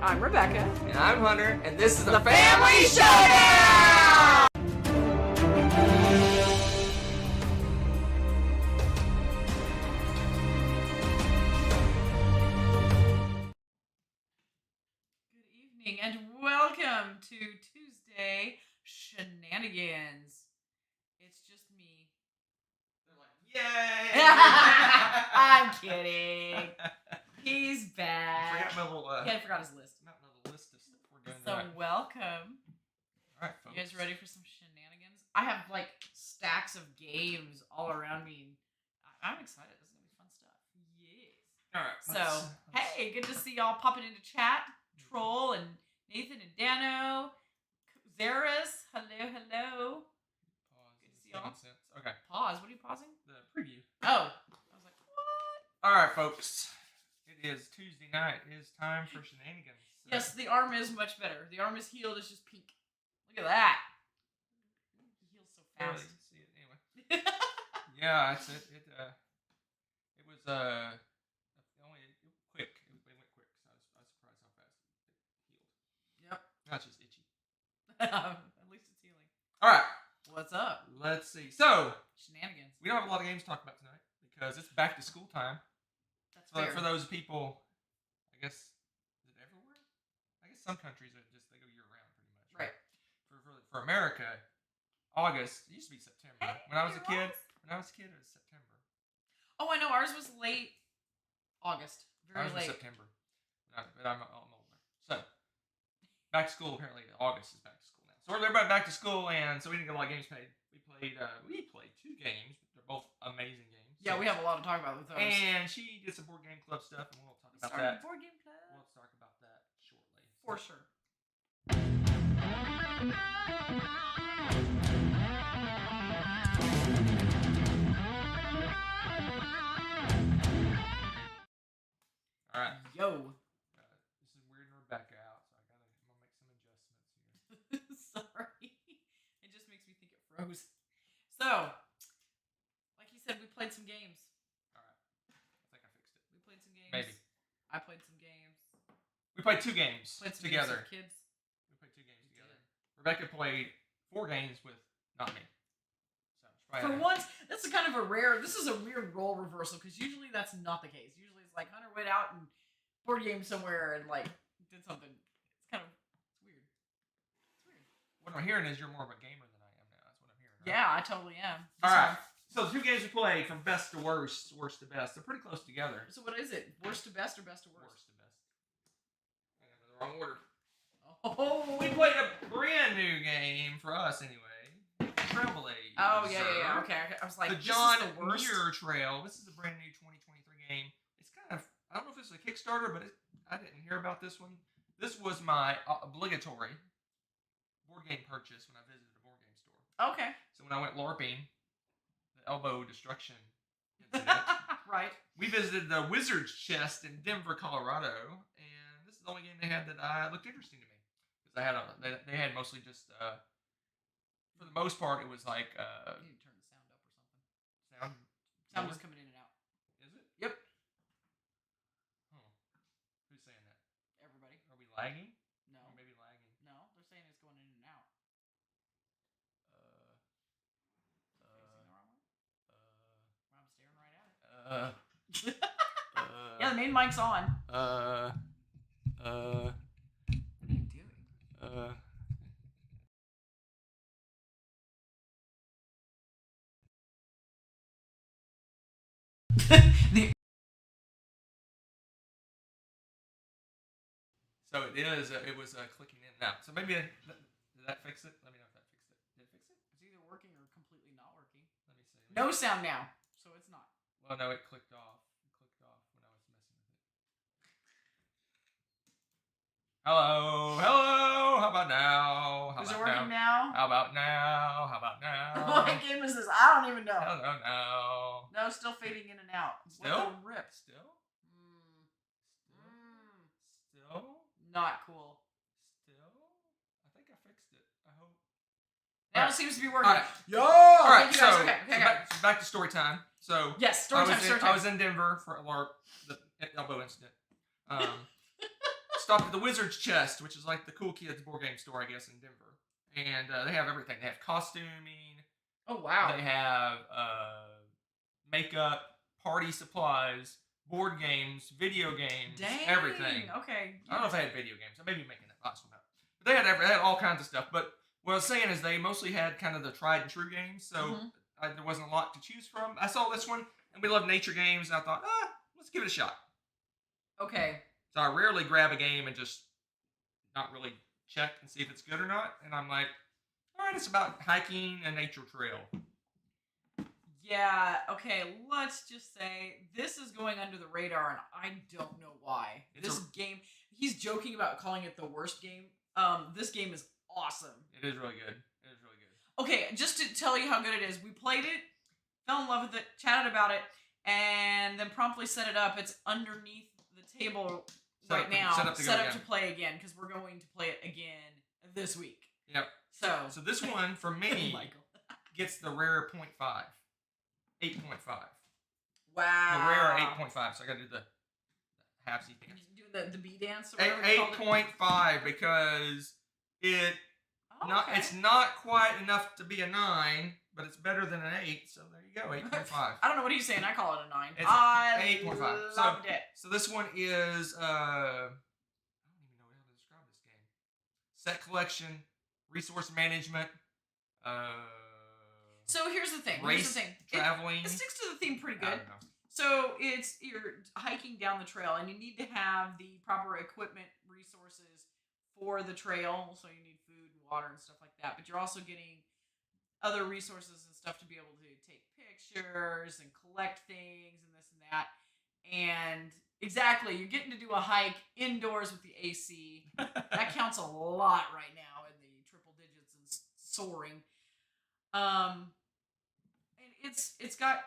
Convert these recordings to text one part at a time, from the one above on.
I'm Rebecca. And I'm Hunter, and this is the Family Showdown! Good evening and welcome to Tuesday Shenanigans. It's just me. They're like, yay! I'm kidding. He's back. I forgot my little, I forgot his list. Not my little list of stuff we're doing So tonight. welcome. All right, folks. You guys ready for some shenanigans? I have like stacks of games all around me. I'm excited. This is gonna be fun stuff. Yes. All right. So hey, good to see y'all popping into chat. Troll and Nathan and Dano, Zaris. Hello. Pause. Good to see y'all. Nonsense. Okay. Pause. What are you pausing? The preview. Oh, I was like, what? All right, folks. It is Tuesday night. It is time for shenanigans. Yes, the arm is much better. The arm is healed. It's just pink. Look at that. He heals so Barely fast. see it anyway. Yeah, it's it. It was only quick. It went quick. So I was surprised how fast it healed. Yep. That's just itchy. At least it's healing. All right. What's up? Let's see. So Shenanigans. we don't have a lot of games to talk about tonight because it's back to school time. That's So fair. for those people, I guess, is it everywhere? I guess some countries are just, they go year round pretty much. Right. For America, August, it used to be September. Hey, When I was a kid, it it was September. Oh, I know. Ours was late August. Very Ours was late. September. But I'm older. So, back to school, apparently August is back to school now. So everybody back to school, and so we didn't get a lot of games played. We played 2 games. They're both amazing games. Yeah, we have a lot to talk about with those. And she did some board game club stuff, and we'll talk about that. Board game club. We'll talk about that shortly. For sure. All right. Yo. This is weirding Rebecca out, so I'm gonna make some adjustments here. Sorry. It just makes me think it froze. So, like you said, we played some games. All right. I think I fixed it. We played some games. Maybe. I played some games. We played 2 games Played some together. games with kids. We played 2 games together. Rebecca played 4 games with not me. So it's For probably once, this is kind of this is a weird role reversal because usually that's not the case. Usually it's like Hunter went out and board game somewhere and like did something. It's kind of weird. It's weird. what I'm hearing is you're more of a gamer than I am now. That's what I'm hearing. Right? Yeah, I totally am. All right. So the 2 games we played from best to worst, worst to best. They're pretty close together. So what is it? Worst to best or best to worst? Worst to best. I got the wrong order. Oh, We played a brand new game for us anyway. Trailblazer. Oh yeah. Okay. I was like, The this John is the worst. Muir Trail. This is a brand new 2023 game. It's kind of, I don't know if it's a Kickstarter, but I didn't hear about this one. This was my obligatory board game purchase when I visited a board game store. Okay. So when I went LARPing, the elbow destruction incident, Right. we visited the Wizard's Chest in Denver, Colorado, and this is the only game they had that looked interesting to me. Because they had mostly just, for the most part, it was like, You need to turn the sound up or something. sound Sound was coming in and out. Is it? Yep. Huh. Who's saying that? Everybody. Are we lagging? No. Or maybe lagging. No, they're saying it's going in and out. Facing the wrong way? I'm staring right at it. Yeah, the main mic's on. What are you doing? So it was clicking in and out. So maybe, did that fix it? Let me know if that fixed it. Did it fix it? It's either working or completely not working. Let me see. No sound now, so it's not. Well, no, it clicked off. It clicked off when I was messing with it. Hello? How about now? Is it working now? How about now? How about now? What game is this? I don't even know. No. No, it's still fading in and out. Still? What the rip? Still? Still? Not cool. Still? I think I fixed it. I hope. Now it seems to be working. All right. Yo! All right, Thank you so, guys. Okay. back to story time. So Yes, story time. I was in Denver for the elbow incident. stopped at the Wizard's Chest, which is like the cool kids board game store, I guess, in Denver. And they have everything. They have costuming. Oh, wow. They have makeup, party supplies, board games, video games, everything. Okay. I don't know if they had video games. I may be making that last one up. But they had all kinds of stuff. But what I was saying is they mostly had kind of the tried and true games. So there wasn't a lot to choose from. I saw this one, and we love nature games. And I thought, let's give it a shot. Okay. So I rarely grab a game and just not really check and see if it's good or not. And I'm like, all right, it's about hiking a nature trail. Yeah, okay, let's just say this is going under the radar, and I don't know why. This game, he's joking about calling it the worst game. This game is awesome. It is really good. Okay, just to tell you how good it is, we played it, fell in love with it, chatted about it, and then promptly set it up. It's underneath the table right now, set up to play again, because we're going to play it again this week. Yep. So this one, for me, gets the rare 0.5. 8.5. Wow. The rare 8.5. So I got to do the half-Z dance. You do the bee dance or whatever 8.5 because it's not quite enough to be a 9, but it's better than an 8. So there you go, 8.5. I don't know what he's saying. I call it a 9. It's 8.5. Loved it. So this one is I don't even know how to describe this game. Set collection, resource management. So here's the thing. Traveling. It sticks to the theme pretty good. So you're hiking down the trail, and you need to have the proper equipment, resources for the trail. So you need food, and water, and stuff like that. But you're also getting other resources and stuff to be able to take pictures and collect things and this and that. And exactly, you're getting to do a hike indoors with the AC. That counts a lot right now in the triple digits and soaring. And it's got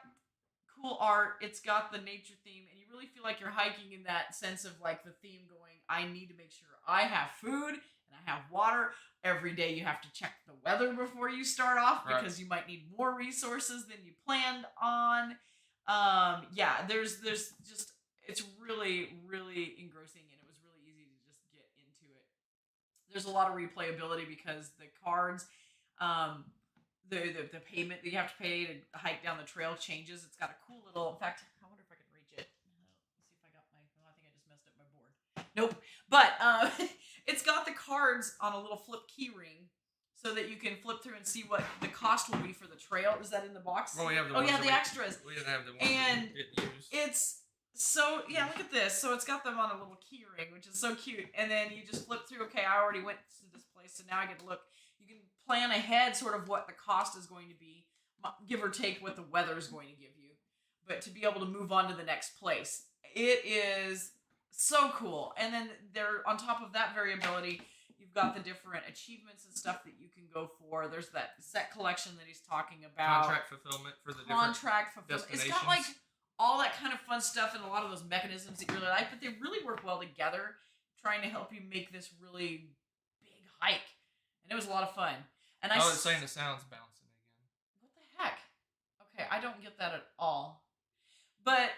cool art. It's got the nature theme, and you really feel like you're hiking in that sense of like the theme going, I need to make sure I have food and I have water. Every day you have to check the weather before you start off because you might need more resources than you planned on. There's just, it's really, really engrossing, and it was really easy to just get into it. There's a lot of replayability because the cards, the payment that you have to pay to hike down the trail changes. It's got a cool little, in fact, I wonder if I can reach it. Let's see if I got I think I just messed up my board. Nope. But it's got the cards on a little flip key ring so that you can flip through and see what the cost will be for the trail. Is that in the box? Well, we have the the extras. We didn't have the ones and we didn't use. It's so, look at this. So it's got them on a little key ring, which is so cute. And then you just flip through, okay, I already went to this place, so now I get to look. You can plan ahead sort of what the cost is going to be, give or take what the weather is going to give you, but to be able to move on to the next place. It is so cool. And then on top of that variability, you've got the different achievements and stuff that you can go for. There's that set collection that he's talking about. Contract fulfillment for the different destinations. It's got like all that kind of fun stuff and a lot of those mechanisms that you really like, but they really work well together, trying to help you make this really big hike. And it was a lot of fun. And it's saying the sound's bouncing again. What the heck? Okay, I don't get that at all. But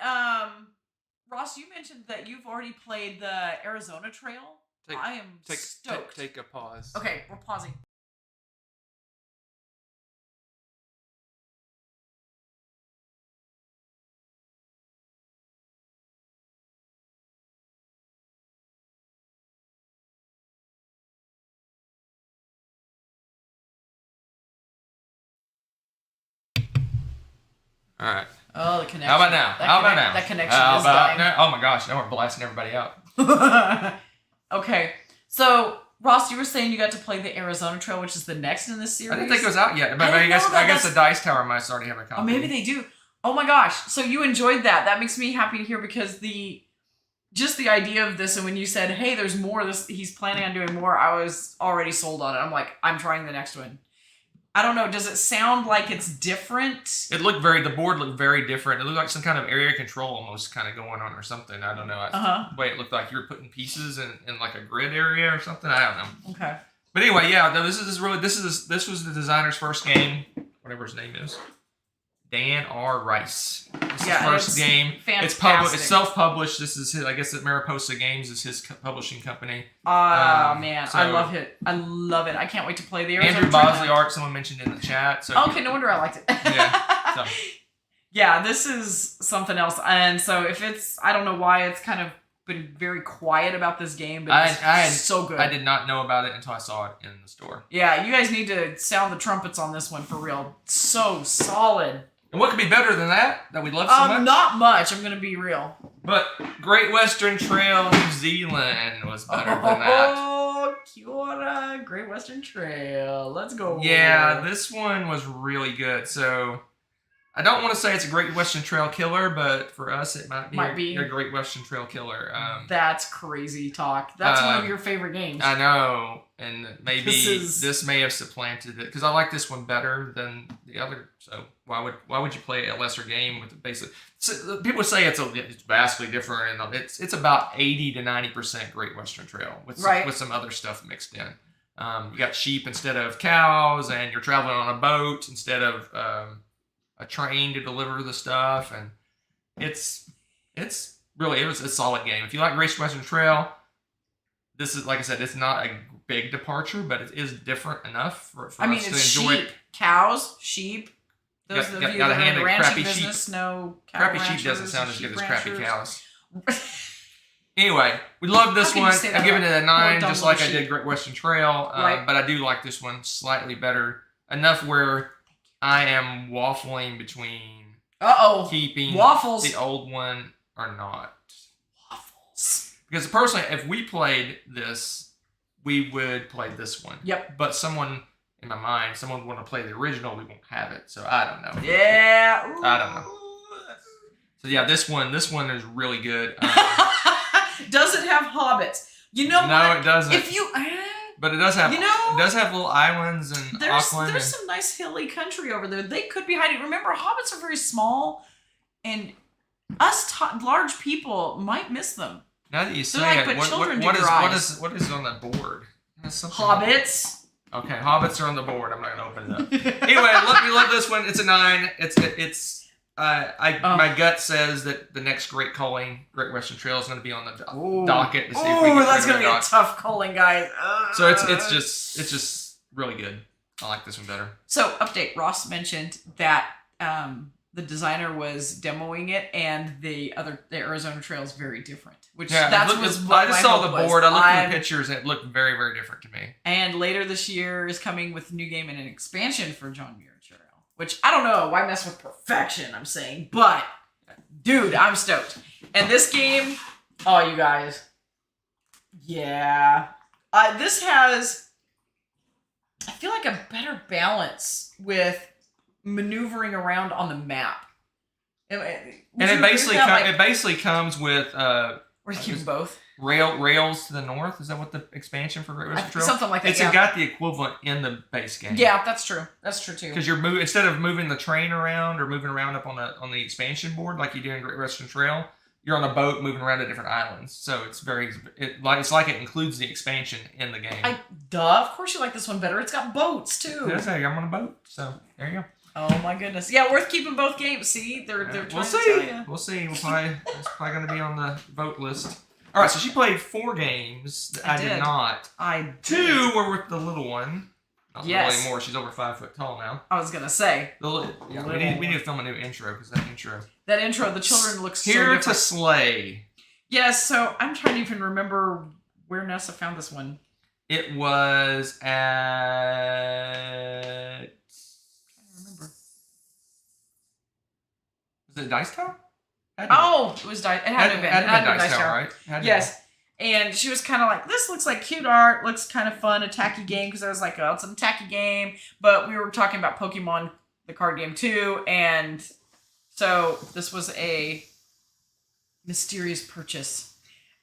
Ross, you mentioned that you've already played the Arizona Trail. I am stoked. Take a pause. Okay, we're pausing. All right. Oh, the connection. How about now? That connection is dying. Now? Oh my gosh, now we're blasting everybody out. Okay, so Ross, you were saying you got to play the Arizona Trail, which is the next in this series. I didn't think it was out yet, but I guess the Dice Tower might already have a copy. Oh, maybe they do. Oh my gosh, so you enjoyed that. That makes me happy to hear because just the idea of this, and when you said, hey, there's more, he's planning on doing more, I was already sold on it. I'm like, I'm trying the next one. I don't know. Does it sound like it's different? The board looked very different. It looked like some kind of area control almost kind of going on or something. I don't know. The way it looked like you were putting pieces in like a grid area or something. I don't know. Okay. But anyway, this was the designer's first game, whatever his name is. Dan R. Rice. first game. Fantastic. It's self-published. This is his, I guess that Mariposa Games is his publishing company. Man, so, I love it. I love it. I can't wait to play the Andrew Bosley art. Someone mentioned in the chat. So okay, no wonder I liked it. Yeah. So. Yeah, this is something else. And so if it's, I don't know why it's kind of been very quiet about this game, but it's so good. I did not know about it until I saw it in the store. Yeah, you guys need to sound the trumpets on this one for real. So solid. And what could be better than that we love so much? Not much, I'm going to be real. But Great Western Trail New Zealand was better than that. Oh, kia ora, Great Western Trail. Let's go. Yeah, this one was really good. So I don't want to say it's a Great Western Trail killer, but for us it might be a Great Western Trail killer. That's crazy talk. That's one of your favorite games. I know, and maybe this may have supplanted it because I like this one better than the other. So why would you play a lesser game with the basic? So people say it's vastly different, and it's about 80 to 90% Great Western Trail with some other stuff mixed in. You got sheep instead of cows, and you're traveling on a boat instead of a train to deliver the stuff, and it's really, it was a solid game. If you like Great Western Trail, this is, like I said, it's not a big departure, but it is different enough for us to enjoy sheep, it. Cows, sheep. Those of you that are in the ranching business know cow crappy sheep doesn't sound as good as crappy cows. Anyway, we love this one. I'm giving it a 9, just like I did Great Western Trail, but I do like this one slightly better. Enough where I am waffling between keeping the old one or not. Waffles. Because personally, if we played this, we would play this one. Yep. But someone in my mind, someone would want to play the original, we won't have it. So I don't know. Yeah. Ooh. I don't know. So yeah, this one is really good. Does it have hobbits? You know what? No, it doesn't. But it does have little islands and Auckland. There's some nice hilly country over there. They could be hiding. Remember, hobbits are very small, and us large people might miss them. Now that you say like, it, but children what do is on the board? Hobbits. Okay, hobbits are on the board. I'm not gonna open it up. Anyway, we love this one. It's a 9. My gut says that the next Great Western Trail is going to be on the docket to see if we can that's going to be a tough calling, guys. So it's just really good. I like this one better. So update: Ross mentioned that the designer was demoing it, and the Arizona Trail is very different. Which I just saw the board. I looked at the pictures, and it looked very, very different to me. And later this year is coming with a new game and an expansion for John Muir. Which, I don't know, why mess with perfection, I'm saying. But, dude, I'm stoked. And this game, you guys. Yeah. This has, I feel like, a better balance with maneuvering around on the map. And it basically comes with... We're keeping both. Rails to the north. Is that what the expansion for Great Western Trail? Something like that. It's got the equivalent in the base game. Yeah, that's true. That's true too. Because you're instead of moving the train around or moving around up on the expansion board like you do in Great Western Trail, you're on a boat moving around to different islands. So it's it's like it includes the expansion in the game. Of course you like this one better. It's got boats too. I'm on a boat. So there you go. Oh my goodness. Yeah, worth keeping both games. See, they're we'll see. We'll see. It's probably going to be on the vote list. All right, so she played 4 games. I did not. 2 were with the little one. Not really anymore. She's over 5 foot tall now. I was gonna say. We need to film a new intro because that intro, the children look so Here different. to Slay. Yes. So I'm trying to even remember where Nessa found this one. It was at. I can't remember. Was it Dice Town? It was Dice. It had to have been Dice Tower, right? Yes. And she was kind of like, this looks like cute art, looks kind of fun, a tacky game, because I was like, oh, it's a tacky game. But we were talking about Pokemon, the card game too, and so this was a mysterious purchase.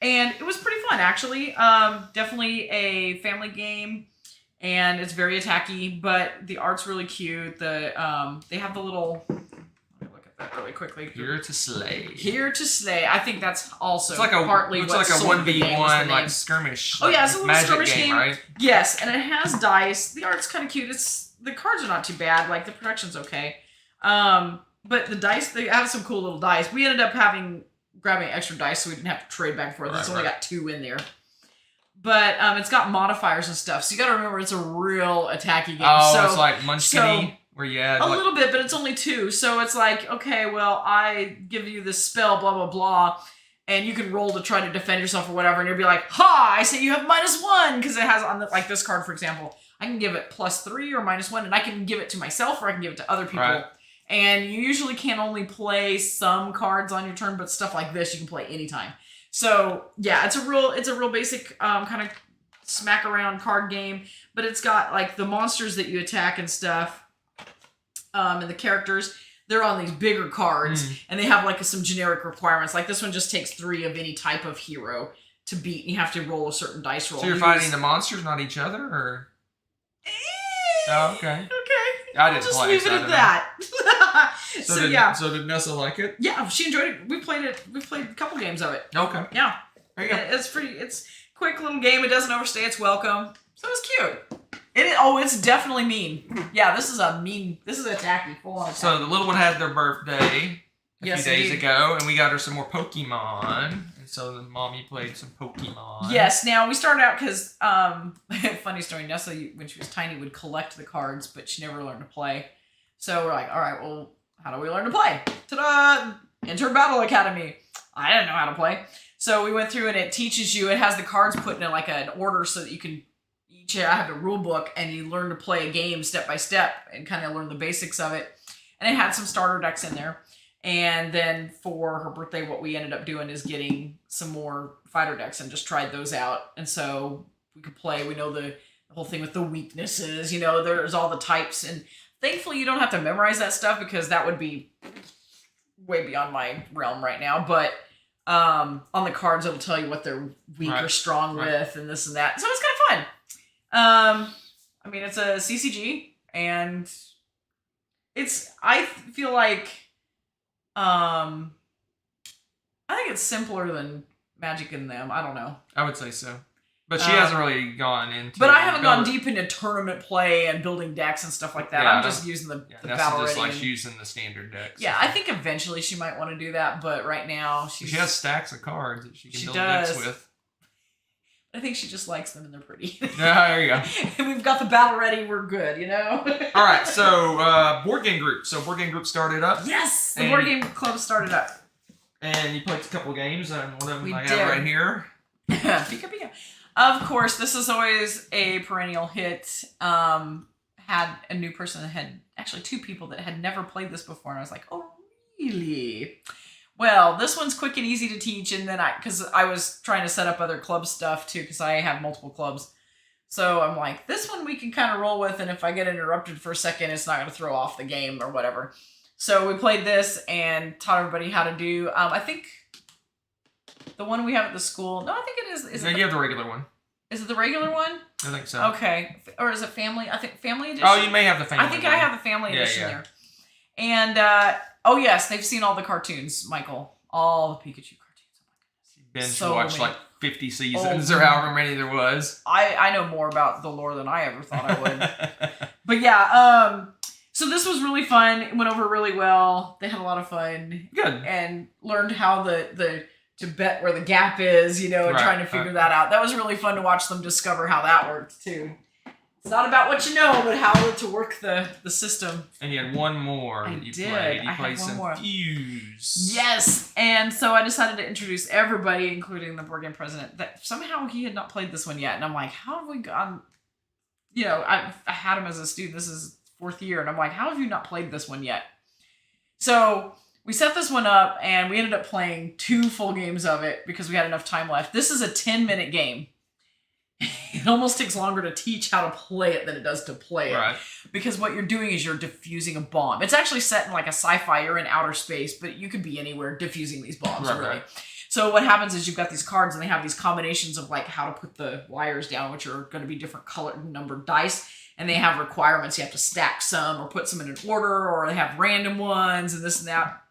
And it was pretty fun, actually. Definitely a family game, and it's very attacky, but the art's really cute. They have the little... really quickly. Here to Slay. Here to Slay. I think that's also partly what's like a 1v1 like skirmish. Oh yeah, it's a little skirmish game, right? Yes, and it has dice. The art's kind of cute. The cards are not too bad. Like the production's okay. But the dice, they have some cool little dice. We ended up grabbing extra dice so we didn't have to trade back and forth. It's only got 2 in there. But it's got modifiers and stuff. So you got to remember it's a real attacky game. Oh, so, it's like Munchkin-y, where you add... A little bit, but it's only 2. So it's like, okay, well, I give you this spell, blah, blah, blah. And you can roll to try to defend yourself or whatever. And you'll be like, ha, I say you have -1. Because it has on like this card, for example. I can give it +3 or -1. And I can give it to myself or I can give it to other people. Right. And you usually can only play some cards on your turn, but stuff like this you can play anytime. So yeah, it's a real basic kind of smack around card game, but it's got like the monsters that you attack and stuff, and the characters. They're on these bigger cards, and they have like some generic requirements. Like this one just takes 3 of any type of hero to beat, and you have to roll a certain dice roll. So you're fighting the monsters, not each other, or? Oh, okay. Okay. I didn't just play. leave it at that. So did Nessa like it? Yeah, she enjoyed it. We played a couple games of it. Okay. Yeah. There you go. It's a quick little game. It doesn't overstay its welcome. So it's cute. It's definitely mean. Yeah, this is attacky, full on attacky. So the little one had their birthday a few days indeed. ago, and we got her some more Pokemon. And so the mommy played some Pokemon. Yes, now we started out because, funny story, Nessa, when she was tiny, would collect the cards, but she never learned to play. So we're like, all right, well, how do we learn to play? Ta-da! Enter Battle Academy. I didn't know how to play. So we went through and it teaches you, it has the cards put in like an order so that you can each have a rule book and you learn to play a game step by step and kind of learn the basics of it. And it had some starter decks in there. And then for her birthday, what we ended up doing is getting some more fighter decks and just tried those out. And so we could play, we know the whole thing with the weaknesses, there's all the types. And thankfully you don't have to memorize that stuff because that would be way beyond my realm right now. But on the cards, it'll tell you what they're weak or strong with and this and that. So it's kind of fun. I mean, it's a CCG and I feel like, I think it's simpler than Magic in them. I don't know. I would say so. But she hasn't really gone into... But I haven't gone deep into tournament play and building decks and stuff like that. Yeah, I'm just using the battle ready. Just like using the standard decks. Yeah, I think eventually she might want to do that, but right now she has stacks of cards that she can build decks with. I think she just likes them and they're pretty. Yeah, there you go. And we've got the battle ready, we're good, All right, so board game group. So board game group started up. Yes, the board game club started up. And you played a couple of games, and one of them I have right here. Pika Pika. Of course, this is always a perennial hit. Had a new person that had, actually 2 people that had never played this before, and I was like, oh, really? Well, this one's quick and easy to teach, and then because I was trying to set up other club stuff too, because I have multiple clubs. So I'm like, this one we can kind of roll with, and if I get interrupted for a second, it's not going to throw off the game or whatever. So we played this and taught everybody how to do, I think the one we have at the school, no, I think it is. No, you have the regular one. Is it the regular one? I think so. Okay. Or is it family? I think family edition. Oh, you may have the family I think one. I have the family edition there. And, oh yes, they've seen all the cartoons, Michael. All the Pikachu cartoons. Binge watched like 50 seasons or however many there was. I know more about the lore than I ever thought I would. But yeah, so this was really fun. It went over really well. They had a lot of fun. Good. And learned how to bet where the gap is, and trying to figure that out. That was really fun to watch them discover how that worked too. It's not about what you know, but how to work the system. And you had one more that you played. You played some Fuse. Yes, and so I decided to introduce everybody, including the board game president, that somehow he had not played this one yet. And I'm like, how have we gone? I had him as a student. This is 4th year. And I'm like, how have you not played this one yet? So we set this one up, and we ended up playing 2 full games of it because we had enough time left. This is a 10-minute game. It almost takes longer to teach how to play it than it does to play it. Right. Because what you're doing is you're diffusing a bomb. It's actually set in like a sci-fi, you're in outer space, but you could be anywhere diffusing these bombs, really. Right. So what happens is you've got these cards, and they have these combinations of like how to put the wires down, which are going to be different colored and numbered dice. And they have requirements. You have to stack some or put some in an order, or they have random ones and this and that.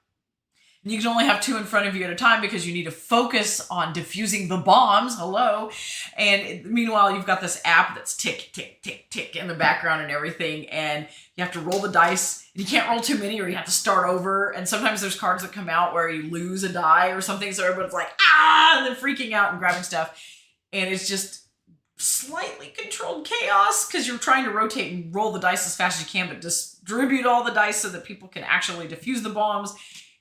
You can only have 2 in front of you at a time because you need to focus on defusing the bombs. Hello. And meanwhile, you've got this app that's tick, tick, tick, tick in the background and everything. And you have to roll the dice. You can't roll too many or you have to start over. And sometimes there's cards that come out where you lose a die or something. So everyone's like, ah, and then freaking out and grabbing stuff. And it's just slightly controlled chaos because you're trying to rotate and roll the dice as fast as you can, but distribute all the dice so that people can actually defuse the bombs.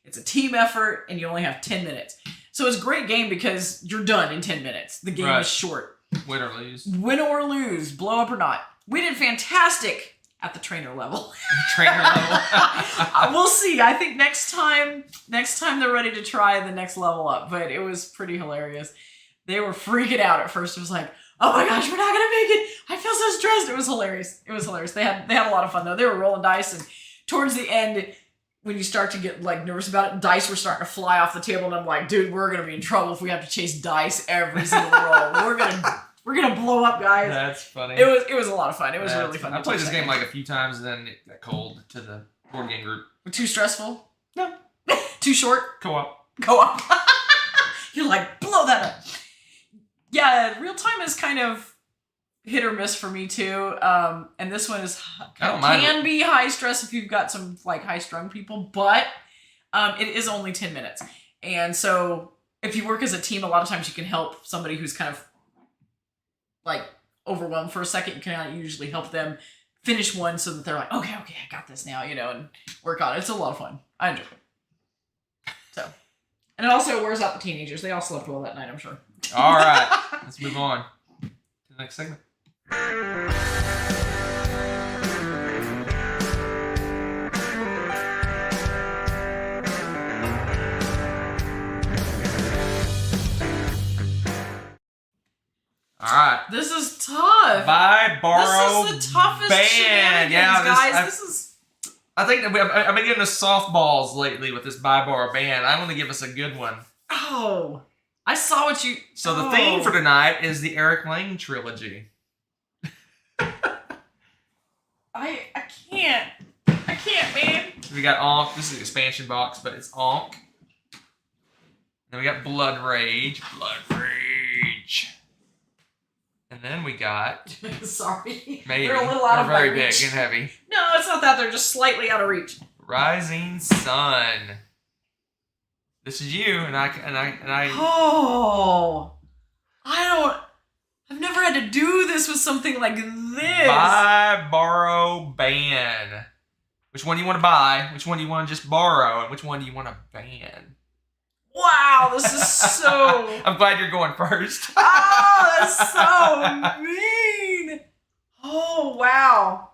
It's a team effort, and you only have 10 minutes. So it's a great game because you're done in 10 minutes. The game is short. Win or lose. Win or lose, blow up or not. We did fantastic at the trainer level. Trainer level. We'll see. I think next time they're ready to try the next level up. But it was pretty hilarious. They were freaking out at first. It was like, oh my gosh, we're not gonna make it. I feel so stressed. It was hilarious. It was hilarious. They had a lot of fun though. They were rolling dice, and towards the end, when you start to get like nervous about it, dice were starting to fly off the table, and I'm like, dude, we're gonna be in trouble if we have to chase dice every single roll. We're gonna blow up, guys. That's funny. It was a lot of fun. It was really fun. I played this game like a few times, and then it got cold to the board game group. Too stressful? No. Too short? Co-op. Co-op. You're like, blow that up. Yeah, real time is kind of hit or miss for me too. And this one is can be high stress if you've got some like high strung people, but it is only 10 minutes. And so if you work as a team, a lot of times you can help somebody who's kind of like overwhelmed for a second. You can usually help them finish one so that they're like, okay, I got this now, and work on it. It's a lot of fun. I enjoy it. So, and it also wears out the teenagers. They all slept well that night, I'm sure. All right, let's move on to the next segment. All right. This is tough. Buy, borrow, this is the toughest ban. Yeah, guys. I think that I've been getting the softballs lately with this buy, borrow, ban. I want to give us a good one. Oh, I saw what you. So the theme for tonight is the Eric Lang trilogy. I can't, man. We got Onk. This is an expansion box, but it's Onk. Then we got Blood Rage. And then we got... Sorry. Maybe. They're a little out of very reach. big and heavy. No, it's not that. They're just slightly out of reach. Rising Sun. This is you, and I. Oh, I've never had to do this with something like this. Buy, borrow, ban. Which one do you want to buy? Which one do you want to just borrow? And which one do you want to ban? Wow, this is so... I'm glad you're going first. Oh, that's so mean. Oh, wow.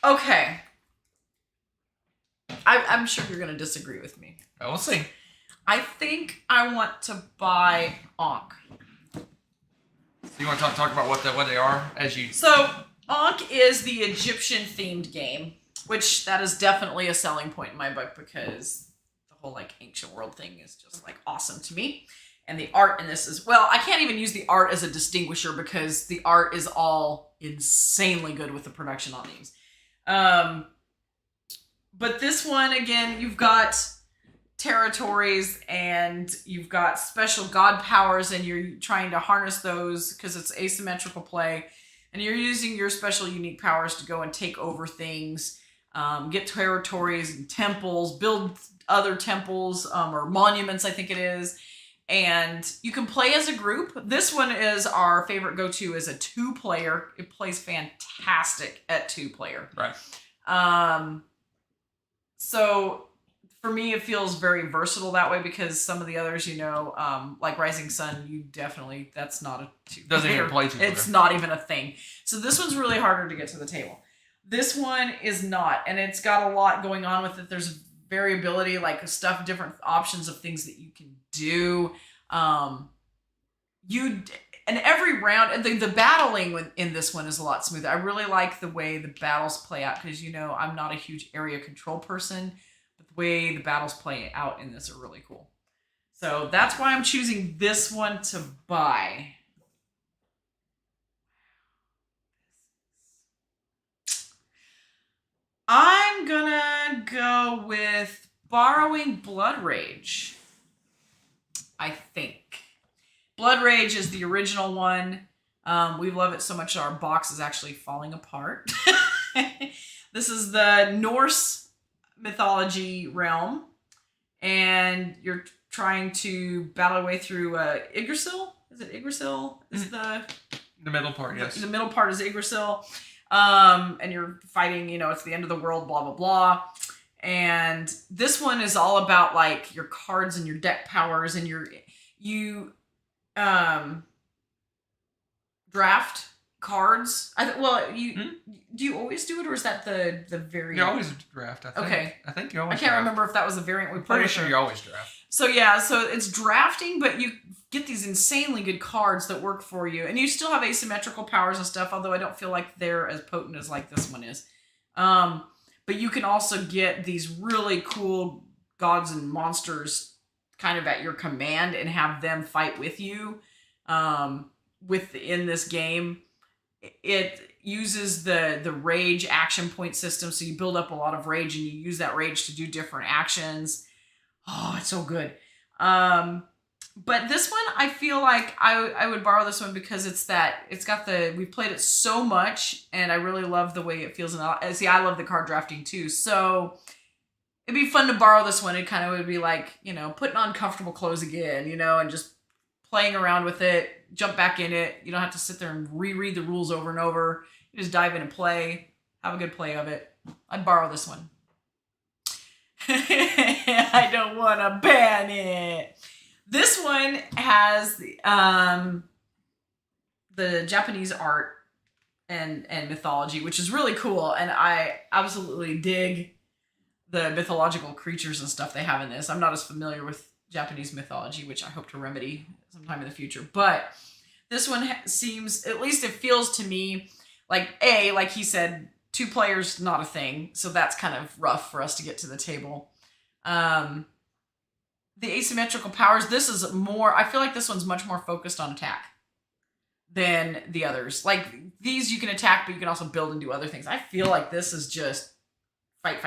Okay. I'm sure you're going to disagree with me. We'll see. I think I want to buy Ankh. So you want to talk about what they are as you... So, Ankh is the Egyptian-themed game, which that is definitely a selling point in my book because the whole like ancient world thing is just like awesome to me. And the art in this is, well, I can't even use the art as a distinguisher because the art is all insanely good with the production on these. But this one, again, you've got territories and you've got special god powers and you're trying to harness those because it's asymmetrical play. And you're using your special unique powers to go and take over things, get territories and temples, build other temples or monuments, I think it is. And you can play as a group. This one is our favorite go-to as a 2-player. It plays fantastic at 2-player. Right. So for me, it feels very versatile that way because some of the others, like Rising Sun, you definitely, that's not a 2-player. Doesn't even play 2-player. It's not even a thing. So this one's really harder to get to the table. This one is not, and it's got a lot going on with it. There's variability, like different options of things that you can do. And every round, and the battling in this one is a lot smoother. I really like the way the battles play out because, I'm not a huge area control person, but the way the battles play out in this are really cool. So that's why I'm choosing this one to buy. I'm gonna go with borrowing Blood Rage, I think. Blood Rage is the original one. We love it so much our box is actually falling apart. This is the Norse mythology realm, and you're trying to battle your way through Yggdrasil. Is it Yggdrasil? Is the middle part? Yes. The middle part is Yggdrasil, and you're fighting. It's the end of the world. Blah blah blah. And this one is all about like your cards and your deck powers, and you draft cards. Do you always do it, or is that the variant? You always draft. I think. Okay. I think you always. I can't remember if that was the variant we played. Pretty sure you always draft. So yeah, so it's drafting, but you get these insanely good cards that work for you, and you still have asymmetrical powers and stuff. Although I don't feel like they're as potent as like this one is. But you can also get these really cool gods and monsters kind of at your command and have them fight with you. Within this game, it uses the rage action point system, so you build up a lot of rage and you use that rage to do different actions. Oh, it's so good. But this one, I feel like I would borrow this one because we've played it so much, and I really love the way it feels. And see, I love the card drafting too, so it'd be fun to borrow this one. It kind of would be like, putting on comfortable clothes again, and just playing around with it, jump back in it. You don't have to sit there and reread the rules over and over. You just dive in and play, have a good play of it. I'd borrow this one. I don't want to ban it. This one has the Japanese art and mythology, which is really cool, and I absolutely dig the mythological creatures and stuff they have in this. I'm not as familiar with Japanese mythology, which I hope to remedy sometime in the future, but this one seems, at least it feels to me like like he said, 2 players not a thing, so that's kind of rough for us to get to the table. The asymmetrical powers, this is more, I feel like this one's much more focused on attack than the others. Like, these you can attack, but you can also build and do other things. I feel like this is just fight.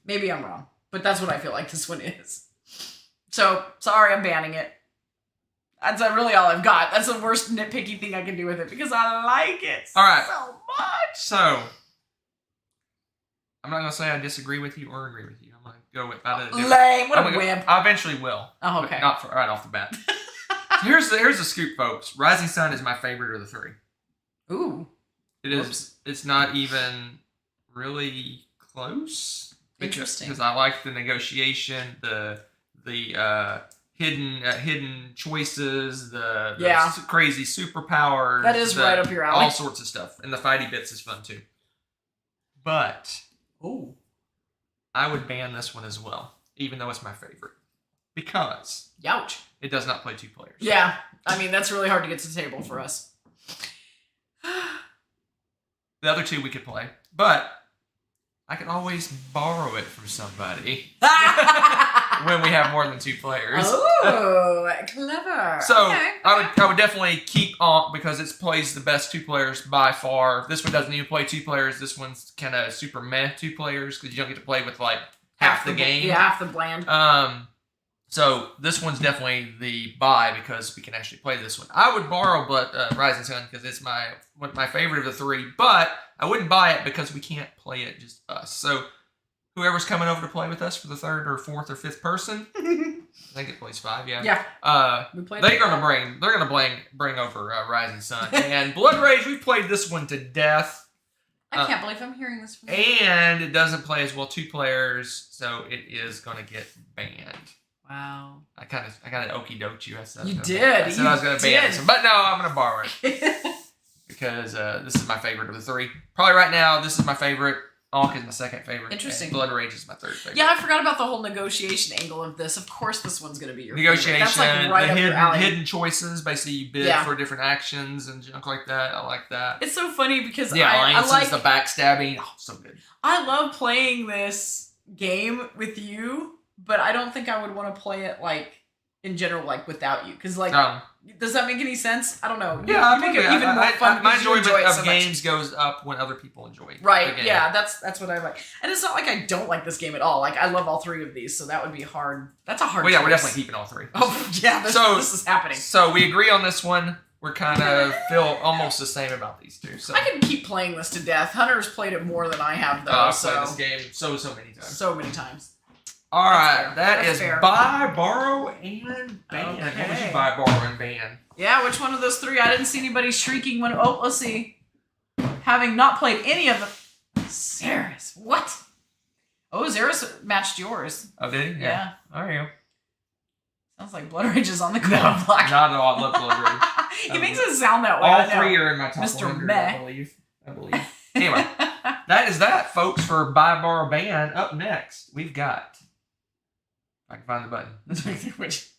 Maybe I'm wrong, but that's what I feel like this one is. So, sorry, I'm banning it. That's really all I've got. That's the worst nitpicky thing I can do with it, because I like it all right. so much. So, I'm not going to say I disagree with you or agree with you. I'm going to go with about a lame. What a wimp. I eventually will. Oh, okay. Not right off the bat. Here's the scoop, folks. Rising Sun is my favorite of the 3. Ooh. It is. It's not even really close. Interesting. Because I like the negotiation, the hidden choices, the crazy superpowers. That is right up your alley. All sorts of stuff, and the fighty bits is fun too. But I would ban this one as well, even though it's my favorite, because youch, it does not play 2 players. Yeah, I mean that's really hard to get to the table for us. The other 2 we could play, but I can always borrow it from somebody when we have more than 2 players. Oh, clever. So okay. I would definitely keep on, because it plays the best 2 players by far. This one doesn't even play 2 players. This one's kind of super meh 2 players, because you don't get to play with like half the game. Yeah, half the bland. So this one's definitely the buy, because we can actually play this one. I would borrow Rising Sun because it's my favorite of the 3, but I wouldn't buy it because we can't play it just us. So whoever's coming over to play with us for the 3rd or 4th or 5th person, I think it plays 5, yeah. Yeah. They're gonna bring over Rising Sun and Blood Rage. We played this one to death. I can't believe I'm hearing this from you. And it doesn't play as well 2 players, so it is gonna get banned. Wow. I kind of okie doked you. I said I was gonna ban this one, but no, I'm gonna borrow it because this is my favorite of the 3. Probably right now, this is my favorite. Ankh is my 2nd favorite. Interesting. And Blood Rage is my 3rd favorite. Yeah, I forgot about the whole negotiation angle of this. Of course, this one's gonna be your negotiation. Favorite. That's like right up your alley. Hidden choices. Basically, you bid for different actions and junk like that. I like that. It's so funny because the alliances, the backstabbing. Oh, so good. I love playing this game with you, but I don't think I would want to play it like in general, like without you? Because like, does that make any sense? I don't know. Yeah, you make it even more fun. My enjoyment of so games goes up when other people enjoy it. Right? Yeah, that's what I like. And it's not like I don't like this game at all. Like I love all three of these, so that would be hard. That's a hard. Well, yeah, choice. we're definitely keeping all three. Oh yeah, this is happening. So we agree on this one. We're kind of feel almost the same about these two. So I can keep playing this to death. Hunter's played it more than I have, though. I've played this game so many times. So many times. All right, That's is fair. buy, borrow, and ban. Okay. What would you buy, borrow, and ban? Yeah, which one of those three? I didn't see anybody shrieking when. Oh, let's see. Having not played any of them. Xeris, what? Oh, Xeris matched yours. Oh, did he? Yeah. All right. Sounds like Blood Rage is on the corner block. Not at all. I love Blood Rage. He makes it sound that way. All three are in my top Mr. 100, Meh. I believe. Anyway, that is that, folks, for buy, borrow, ban. Up next, we've got. If I can find the button. Which?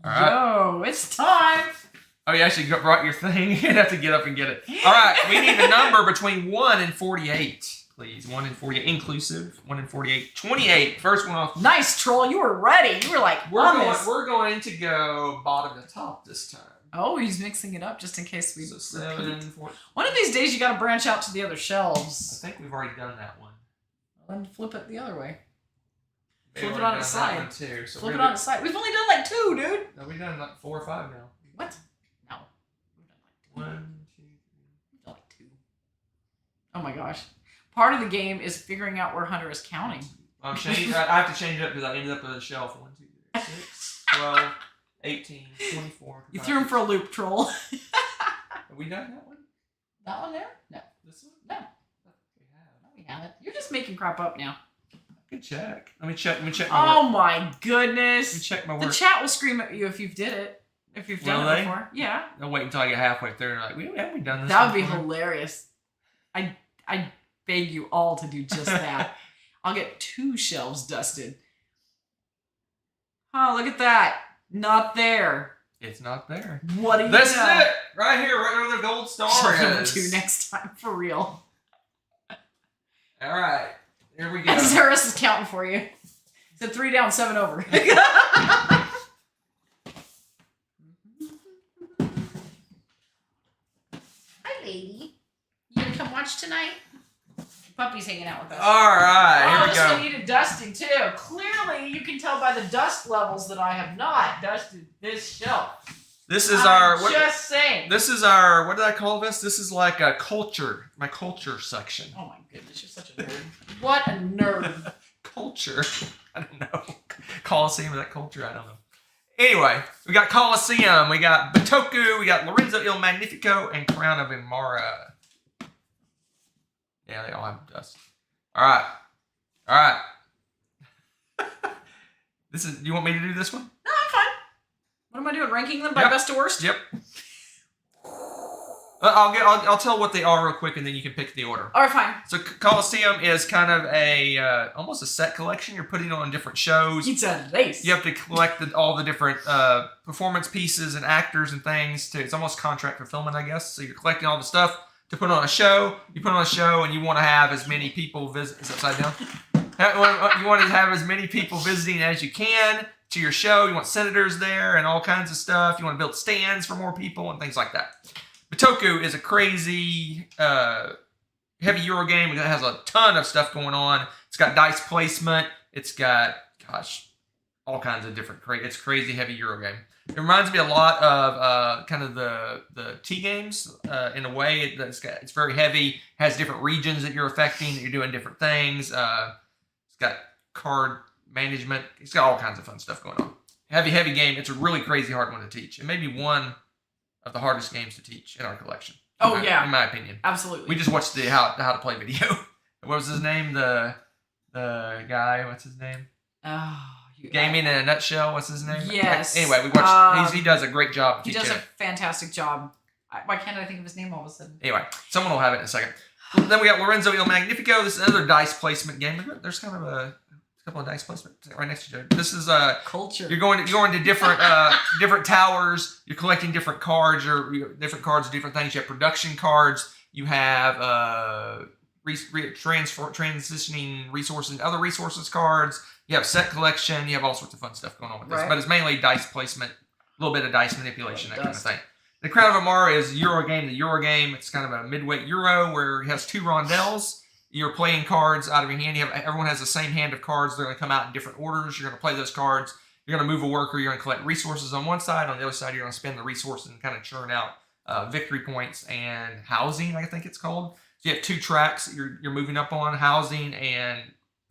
All right. Yo, it's time. Oh, you actually brought your thing? You'd have to get up and get it. All right, we need a number between 1 and 48, please. 1 and 48, inclusive. 1 and 48. 28, first one off. Nice, Troll. You were ready. You were like, we're going to go bottom to top this time. Oh, he's mixing it up just in case we. So 7, 4. One of these days, you got to branch out to the other shelves. I think we've already done that one. Then flip it the other way. Maybe Flip it on its side. Too, so Flip it on its side. We've only done like 2, dude. No, we've done like 4 or 5 now. What? No. We've done 1, 2, 3. We've done like 2. Oh my gosh. Part of the game is figuring out where Hunter is counting. I have to change it up because I ended up with a shelf. 1, 2, 3, 6, 12, 18, 24. You threw him for a loop, Troll. Have we done that one? That one there? No. This one? No. No, we haven't. You're just making crap up now. Good check. Let me check my work. Oh my goodness. Let me check my work. The chat will scream at you if you've did it. If you've done it before. Yeah. They'll wait until I get halfway through and like, haven't we done this That would be before? hilarious. I beg you all to do just that. I'll get 2 shelves dusted. Oh, look at that. Not there. It's not there. What do you This know? is it! Right here, right where the gold star Number is. 2 next time, for real. Alright. Here we go. And Xeris is counting for you. Said 3 down, 7 over. Hi, lady. You gonna come watch tonight? Puppy's hanging out with us. Alright, here we So go. we needed dusting too. Clearly, you can tell by the dust levels that I have not dusted this shelf. This is Just saying. This is our, what did I call this? This is like a culture, my culture section. Oh my goodness, you're such a nerd. What a nerd. Culture. I don't know. Coliseum, is that culture? I don't know. Anyway, we got Coliseum, we got Batoku, we got Lorenzo Il Magnifico, and Crown of Imara. Yeah, they all have dust. Alright. Alright. You want me to do this one? No, I'm fine. What am I doing? Ranking them by best to worst? Yep. I'll tell what they are real quick, and then you can pick the order. Alright, fine. So Coliseum is kind of a almost a set collection. You're putting on different shows. It's a race. You have to collect all the different performance pieces and actors and things. It's almost contract fulfillment, I guess. So you're collecting all the stuff to put on a show. You put on a show, and you want to have as many people visit. Is it upside down? You want to have as many people visiting as you can to your show. You want senators there and all kinds of stuff. You want to build stands for more people and things like that. Batoku is a crazy heavy Euro game. It has a ton of stuff going on. It's got dice placement. It's got, gosh, all kinds of different it's crazy heavy Euro game. It reminds me a lot of kind of the T games in a way. It's very heavy. Has different regions that you're affecting. That you're doing different things. It's got card management. It's got all kinds of fun stuff going on. Heavy game. It's a really crazy hard one to teach. It may be one of the hardest games to teach in our collection. In my opinion. Absolutely. We just watched the how to play video. What was his name? The guy. What's his name? Oh, Gaming in a Nutshell. What's his name? Yes. Anyway, we watched. He does a great job. He does a fantastic job. Why can't I think of his name all of a sudden? Anyway, someone will have it in a second. Then we got Lorenzo Il Magnifico. This is another dice placement game. There's kind of a couple of dice placements right next to each other. This is culture. You're going to different different towers. You're collecting different cards or different cards, different things. You have production cards. You have transitioning resources, other resources cards. You have set collection. You have all sorts of fun stuff going on with this. Right. But it's mainly dice placement, a little bit of dice manipulation, that kind of thing. The Crown of Amara is Euro game. The Euro game, it's kind of a midweight Euro where it has 2 rondels. You're playing cards out of your hand. Everyone has the same hand of cards. They're going to come out in different orders. You're going to play those cards. You're going to move a worker. You're going to collect resources on one side. On the other side, you're going to spend the resources and kind of churn out victory points and housing, I think it's called. So you have 2 tracks that you're moving up on, housing and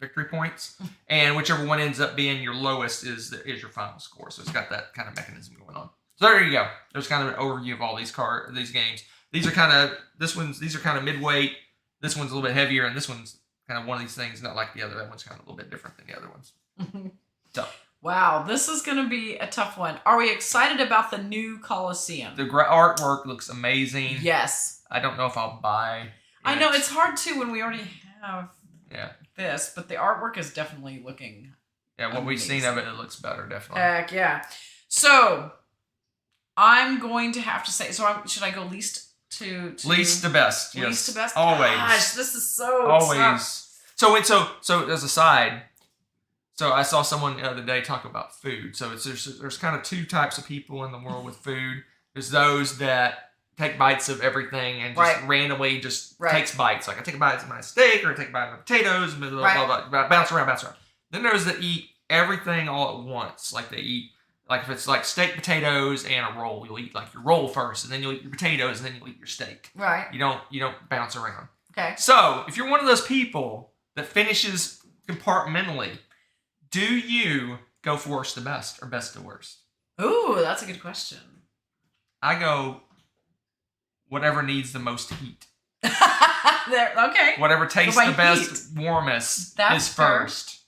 victory points. And whichever one ends up being your lowest is your final score. So it's got that kind of mechanism going on. So there you go. There's kind of an overview of all these games. These are kind of midweight. This one's a little bit heavier, and this one's kind of one of these things, not like the other. That one's kind of a little bit different than the other ones. So, wow, this is going to be a tough one. Are we excited about the new Coliseum? the artwork looks amazing. Yes. I don't know if I'll buy it. I know, it's hard too when we already have Yeah. this, but the artwork is definitely looking Yeah, what amazing. we've seen of it looks better, definitely. Heck yeah. So, I'm going to have to say, should I go least to least to best? least Yes. to best? Always. Gosh, this is so Always. tough. So as a side, so I saw someone the other day talk about food. So there's kind of 2 types of people in the world with food. There's those that take bites of everything and just randomly takes bites. Like I take a bite of my steak or I take a bite of my potatoes, blah, blah, blah, bounce around. Then there's that eat everything all at once. Like they eat, like if it's like steak, potatoes, and a roll, you'll eat like your roll first, and then you'll eat your potatoes, and then you'll eat your steak. Right. You don't bounce around. Okay. So if you're one of those people that finishes compartmentally, do you go for worst to best or best to worst? Ooh, that's a good question. I go whatever needs the most heat. Okay. Whatever tastes by the best, warmest That's is first.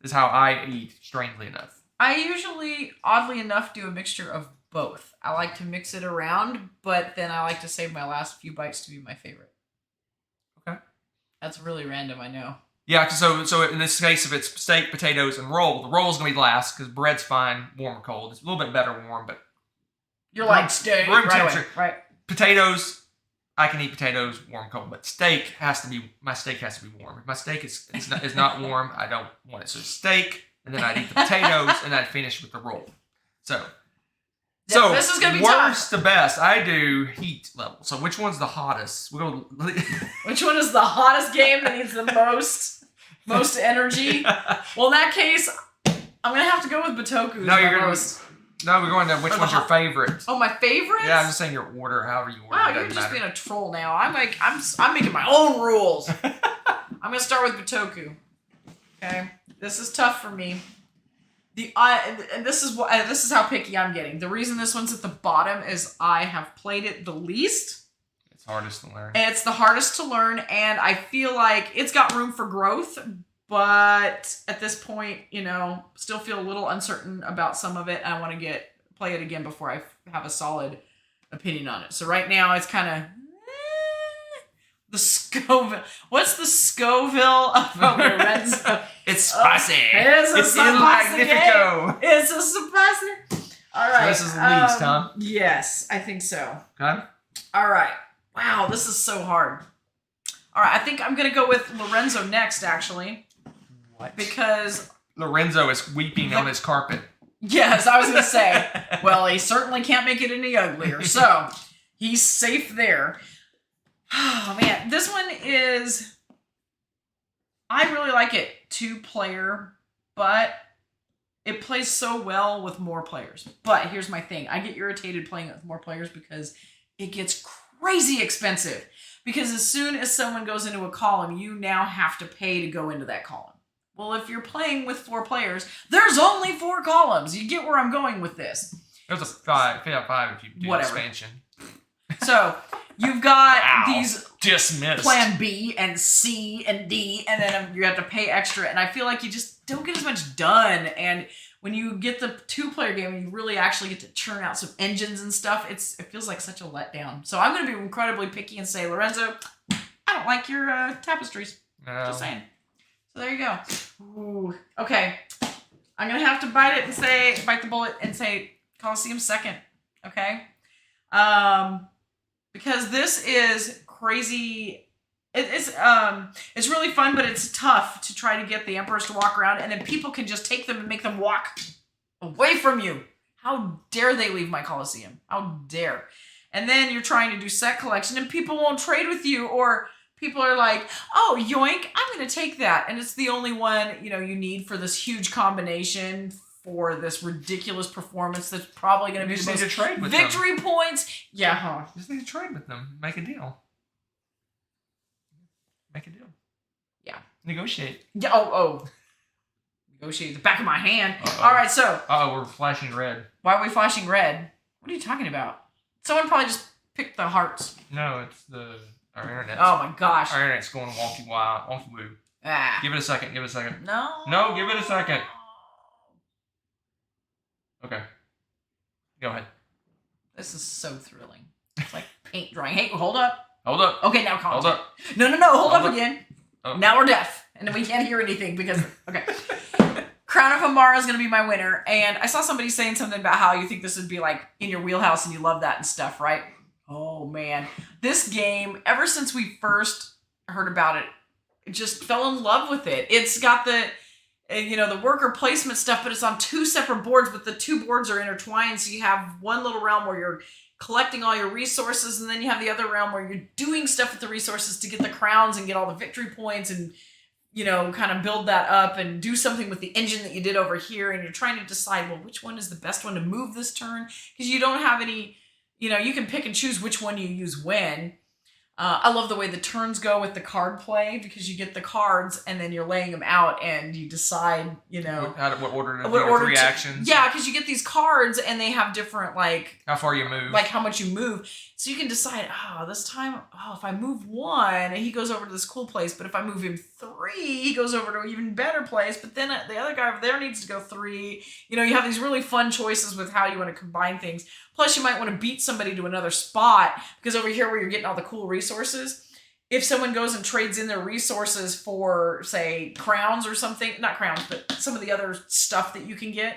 Is how I eat, strangely enough. I usually, oddly enough, do a mixture of both. I like to mix it around, but then I like to save my last few bites to be my favorite. Okay. That's really random, I know. Yeah, so in this case, if it's steak, potatoes, and roll, the roll's going to be last because bread's fine, warm or cold. It's a little bit better warm, but... You're like steak room right temperature. away. Right. Potatoes, I can eat potatoes warm, cold, but my steak has to be warm. If my steak is not warm, I don't want it. So steak, and then I'd eat the potatoes, and I'd finish with the roll. So this is gonna be worst tough. to best, I do heat level. So which one's the hottest? We'll go. Which one is the hottest game that needs the most energy? Well, in that case, I'm gonna have to go with Batoku. No, we're going to which one's your favorite? Oh, my favorite? Yeah, I'm just saying your order, however you order. Wow, you're just being a troll now. I'm making my own rules. I'm gonna start with Batoku. Okay, this is tough for me. And this is how picky I'm getting. The reason this one's at the bottom is I have played it the least. It's hardest to learn. And it's the hardest to learn, and I feel like it's got room for growth. But at this point, still feel a little uncertain about some of it. And I want to play it again before I have a solid opinion on it. So right now, it's kind of the Scoville. What's the Scoville of Lorenzo? It's spicy. It's magnifico. It's a spicy. All right. So this is the least, huh? Yes, I think so. Okay. All right. Wow, this is so hard. All right, I think I'm gonna go with Lorenzo next, actually. What? Because Lorenzo is weeping on his carpet. yes, I was gonna say. Well, he certainly can't make it any uglier, so he's safe there. Oh man, this one is. I really like it, 2-player, but it plays so well with more players. But here's my thing: I get irritated playing it with more players because it gets crazy expensive. Because as soon as someone goes into a column, you now have to pay to go into that column. Well, if you're playing with 4 players, there's only 4 columns. You get where I'm going with this. There's a 5 if you do expansion. So you've got these dismissed plan B and C and D, and then you have to pay extra. And I feel like you just don't get as much done. And when you get the 2-player game and you really actually get to churn out some engines and stuff, it feels like such a letdown. So I'm going to be incredibly picky and say, Lorenzo, I don't like your tapestries. No. Just saying. So there you go. Ooh. Okay. I'm going to have to bite the bullet and say Coliseum second. Okay. Because this is crazy. It's really fun, but it's tough to try to get the emperors to walk around, and then people can just take them and make them walk away from you. How dare they leave my Coliseum? How dare? And then you're trying to do set collection, and people won't trade with you, or people are like, "Oh, yoink! I'm going to take that," and it's the only one you need for this huge combination for this ridiculous performance that's probably going to be the most trade with victory points. Yeah, huh? You just need to trade with them. Make a deal. Make a deal. Yeah. Negotiate. Yeah. Oh. Negotiate the back of my hand. Uh-oh. All right, so. We're flashing red. Why are we flashing red? What are you talking about? Someone probably just picked the hearts. No, it's our internet. Oh my gosh. Our internet's going wonky woo. Ah. Give it a second. No. No, give it a second. Okay. Go ahead. This is so thrilling. It's like paint drying. Hey, hold up. Hold up. Okay, now Hold up. No. Hold up again. Oh. Now we're deaf. And we can't hear anything because... Okay. Crown of Amara is going to be my winner. And I saw somebody saying something about how you think this would be like in your wheelhouse and you love that and stuff, right? Oh, man. This game, ever since we first heard about it, just fell in love with it. It's got the worker placement stuff, but it's on two separate boards, but the two boards are intertwined. So you have one little realm where you're collecting all your resources, and then you have the other realm where you're doing stuff with the resources to get the crowns and get all the victory points and, kind of build that up and do something with the engine that you did over here. And you're trying to decide, well, which one is the best one to move this turn? Because you don't have any, you can pick and choose which one you use when. I love the way the turns go with the card play, because you get the cards and then you're laying them out and you decide, what order to do three actions. Yeah, because you get these cards and they have different, how far you move. Like how much you move. So you can decide, this time, if I move 1, he goes over to this cool place. But if I move him 3, he goes over to an even better place. But then the other guy over there needs to go 3. You have these really fun choices with how you want to combine things. Plus, you might want to beat somebody to another spot, because over here where you're getting all the cool resources, if someone goes and trades in their resources for, say, crowns or something, not crowns, but some of the other stuff that you can get,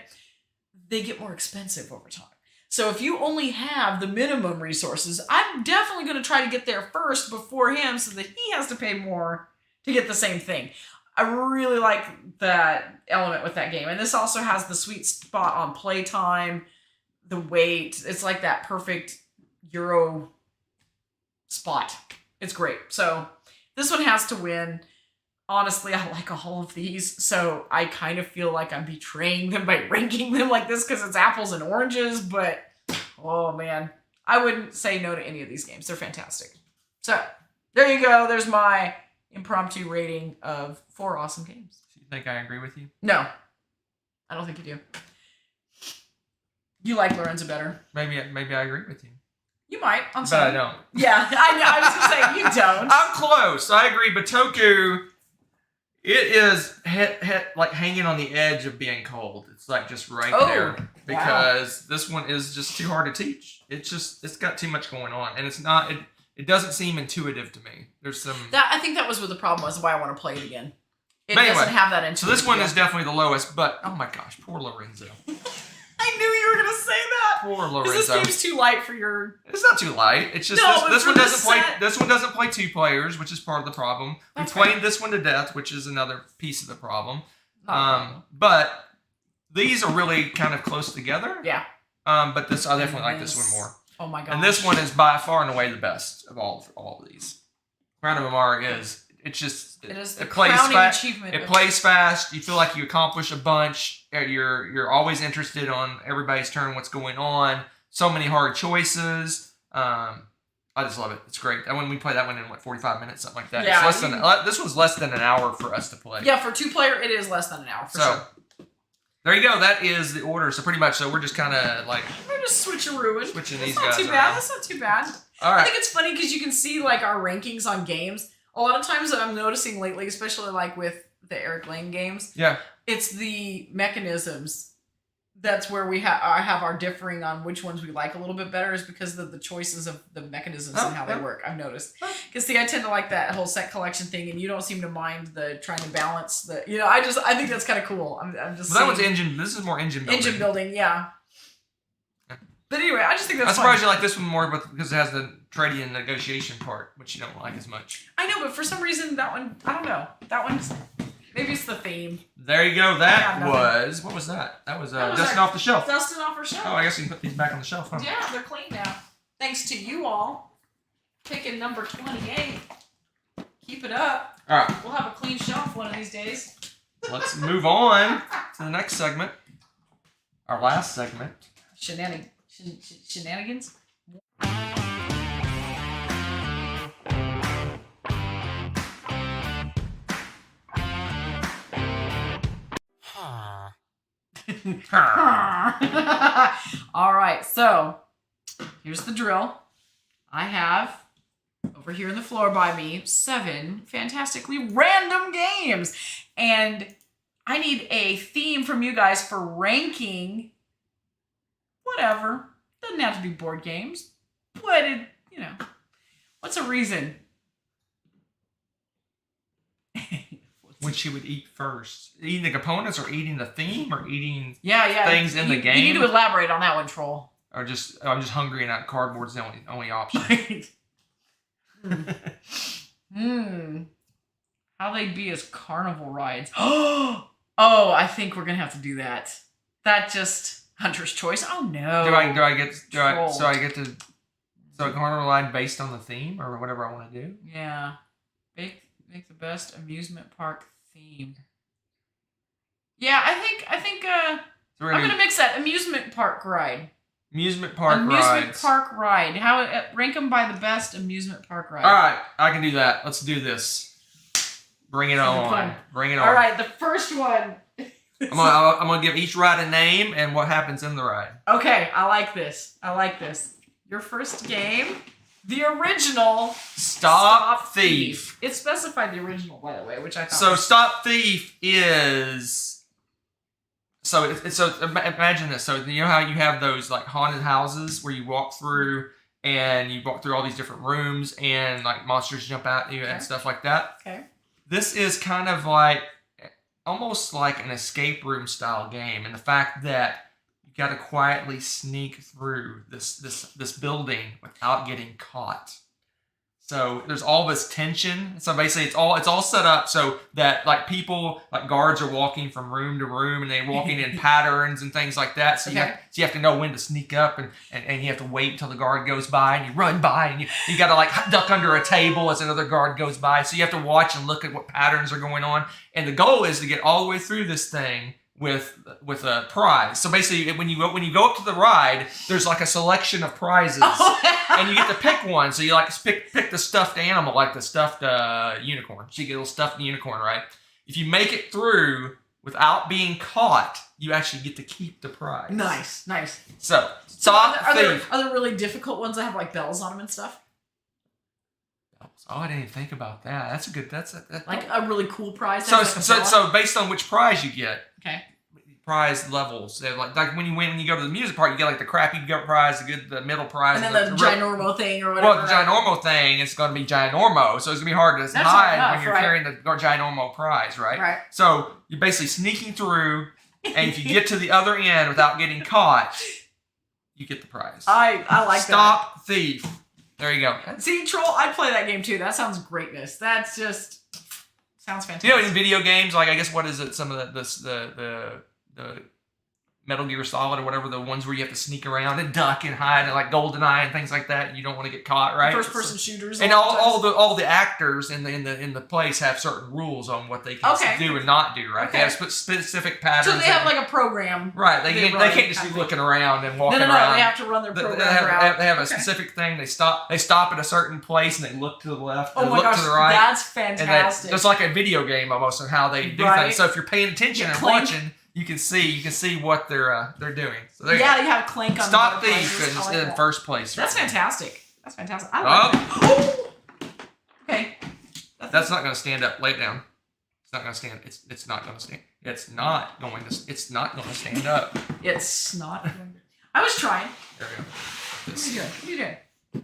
they get more expensive over time. So if you only have the minimum resources, I'm definitely going to try to get there first before him so that he has to pay more to get the same thing. I really like that element with that game. And this also has the sweet spot on playtime. The weight, it's like that perfect Euro spot. It's great. So this one has to win. Honestly, I like all of these, so I kind of feel like I'm betraying them by ranking them like this because it's apples and oranges, but oh man, I wouldn't say no to any of these games. They're fantastic. So there you go. There's my impromptu rating of 4 awesome games. Do you think I agree with you? No, I don't think you do. You like Lorenzo better. Maybe I agree with you. You might. I'm but sorry. I don't. Yeah, I know. I was going to say, you don't. I'm close. I agree. Batoku, it is like hanging on the edge of being cold. It's like just right there. Because this one is just too hard to teach. It's got too much going on. And it's not, it doesn't seem intuitive to me. There's some... I think that was what the problem was, why I want to play it again. It doesn't have that intuitive. So this one is definitely the lowest, but oh my gosh, poor Lorenzo. I knew you were gonna say that. Poor Lorenzo. This game's too light for your. It's not too light. It's just this one doesn't play. This one doesn't play 2 players, which is part of the problem. We played this one to death, which is another piece of the problem. But these are really kind of close together. Yeah. But I definitely like this one more. Oh my god. And this one is by far and away the best of all of these. Crown of Amara is. It's just it plays fast. It plays fast. You feel like you accomplish a bunch. You're always interested on everybody's turn. What's going on? So many hard choices. I just love it. It's great. And when we play that one in 45 minutes, something like that. Yeah. It's this was less than an hour for us to play. Yeah, for 2-player, it is less than an hour. For sure. There you go. That is the order. So pretty much, we're just kind of like we're just switching these guys. That's not too bad. That's not too bad. All right. I think it's funny because you can see like our rankings on games. A lot of times I'm noticing lately, especially like with the Eric Lane games, yeah, it's the mechanisms that's where we have our differing on which ones we like a little bit better is because of the choices of the mechanisms and how they work. I've noticed. Because see, I tend to like that whole set collection thing, and you don't seem to mind the trying to balance the. I think that's kind of cool. I'm just. But that one's engine. This is more engine building. Engine building, yeah. But anyway, I just think that's. I'm surprised you like this one more, because it has the trading and negotiation part, which you don't like as much. I know, but for some reason that one, I don't know. That one's. Maybe it's the theme. There you go. That was... What was that? That was dusting off the shelf. Dusting off our shelf. Oh, I guess you can put these back on the shelf, huh? Yeah, they're clean now. Thanks to you all. Picking number 28. Keep it up. All right. We'll have a clean shelf one of these days. Let's move on to the next segment. Our last segment. Shenanigans? All right, so here's the drill. I have over here on the floor by me 7 fantastically random games, and I need a theme from you guys for ranking whatever. Doesn't have to be board games, but what's a reason? Which she would eat first. Eating the components or eating the theme or eating yeah things in the game? You need to elaborate on that one, Troll. Or just, I'm just hungry and cardboard's the only option. How they'd be as carnival rides. Oh, I think we're going to have to do that. That just... Hunter's choice? Oh, no. So a carnival ride based on the theme or whatever I want to do? Yeah. Make the best amusement park theme. Yeah, I think I'm gonna mix that amusement park ride. Amusement park ride. How rank them by the best amusement park ride. All right, I can do that. Let's do this. Bring it on. Bring it on. All right, the first one. I'm gonna give each ride a name and what happens in the ride. Okay, I like this. Your first game. The original Stop Thief. It specified the original, by the way, which I thought. So Stop Thief is. So imagine this. So you know how you have those like haunted houses where you walk through and you walk through all these different rooms and like monsters jump at you and stuff like that. Okay. This is kind of like almost like an escape room style game, and the fact that you got to quietly sneak through this building without getting caught. So there's all this tension. So basically, it's all set up so that like people, like guards, are walking from room to room, and they're walking in patterns and things like that. So you have to know when to sneak up, and you have to wait until the guard goes by, and you run by, and you got to like duck under a table as another guard goes by. So you have to watch and look at what patterns are going on. And the goal is to get all the way through this thing with a prize. So basically, when you go up to the ride, there's like a selection of prizes, and you get to pick one. So you like pick the stuffed animal, like the stuffed unicorn. So you get a little stuffed unicorn, right? If you make it through without being caught, you actually get to keep the prize. Nice. So are there really difficult ones that have like bells on them and stuff? Oh, I didn't even think about that. That's a good. That's like a really cool prize. So based on which prize you get. Okay. Prize levels. They're like when you go to the music part, you get like the crappy prize, the middle prize, and then the ginormo thing or whatever. Well, the ginormo thing, it's going to be ginormo, so it's going to be hard to hide when you're carrying the ginormo prize, right? Right. So you're basically sneaking through, and if you get to the other end without getting caught, you get the prize. I like Stop Thief. There you go. See, Troll, I'd play that game too. That sounds greatness. That's just sounds fantastic. You know, in video games, like I guess what is it? Some of the Metal Gear Solid or whatever, the ones where you have to sneak around and duck and hide, and like GoldenEye and things like that. And you don't want to get caught, right? First person shooters. And all the actors in the place have certain rules on what they can do and not do, right? Okay. They have specific patterns. So they have like a program. Right. They can't just be looking around and walking around. No, they have to run their program They have a specific thing. They stop at a certain place and they look to the left and look to the right. That's fantastic. It's like a video game almost on how they do things. So if you're paying attention and watching, you can see what they're doing. So there you have Clank on Stop Thief in first place. That's fantastic. I like that. Okay. That's not going to stand up. Lay it down. It's not going to stand. It's not going to stand. It's not going to stand up. It's not. I was trying. There we go. What are you doing? What are you doing?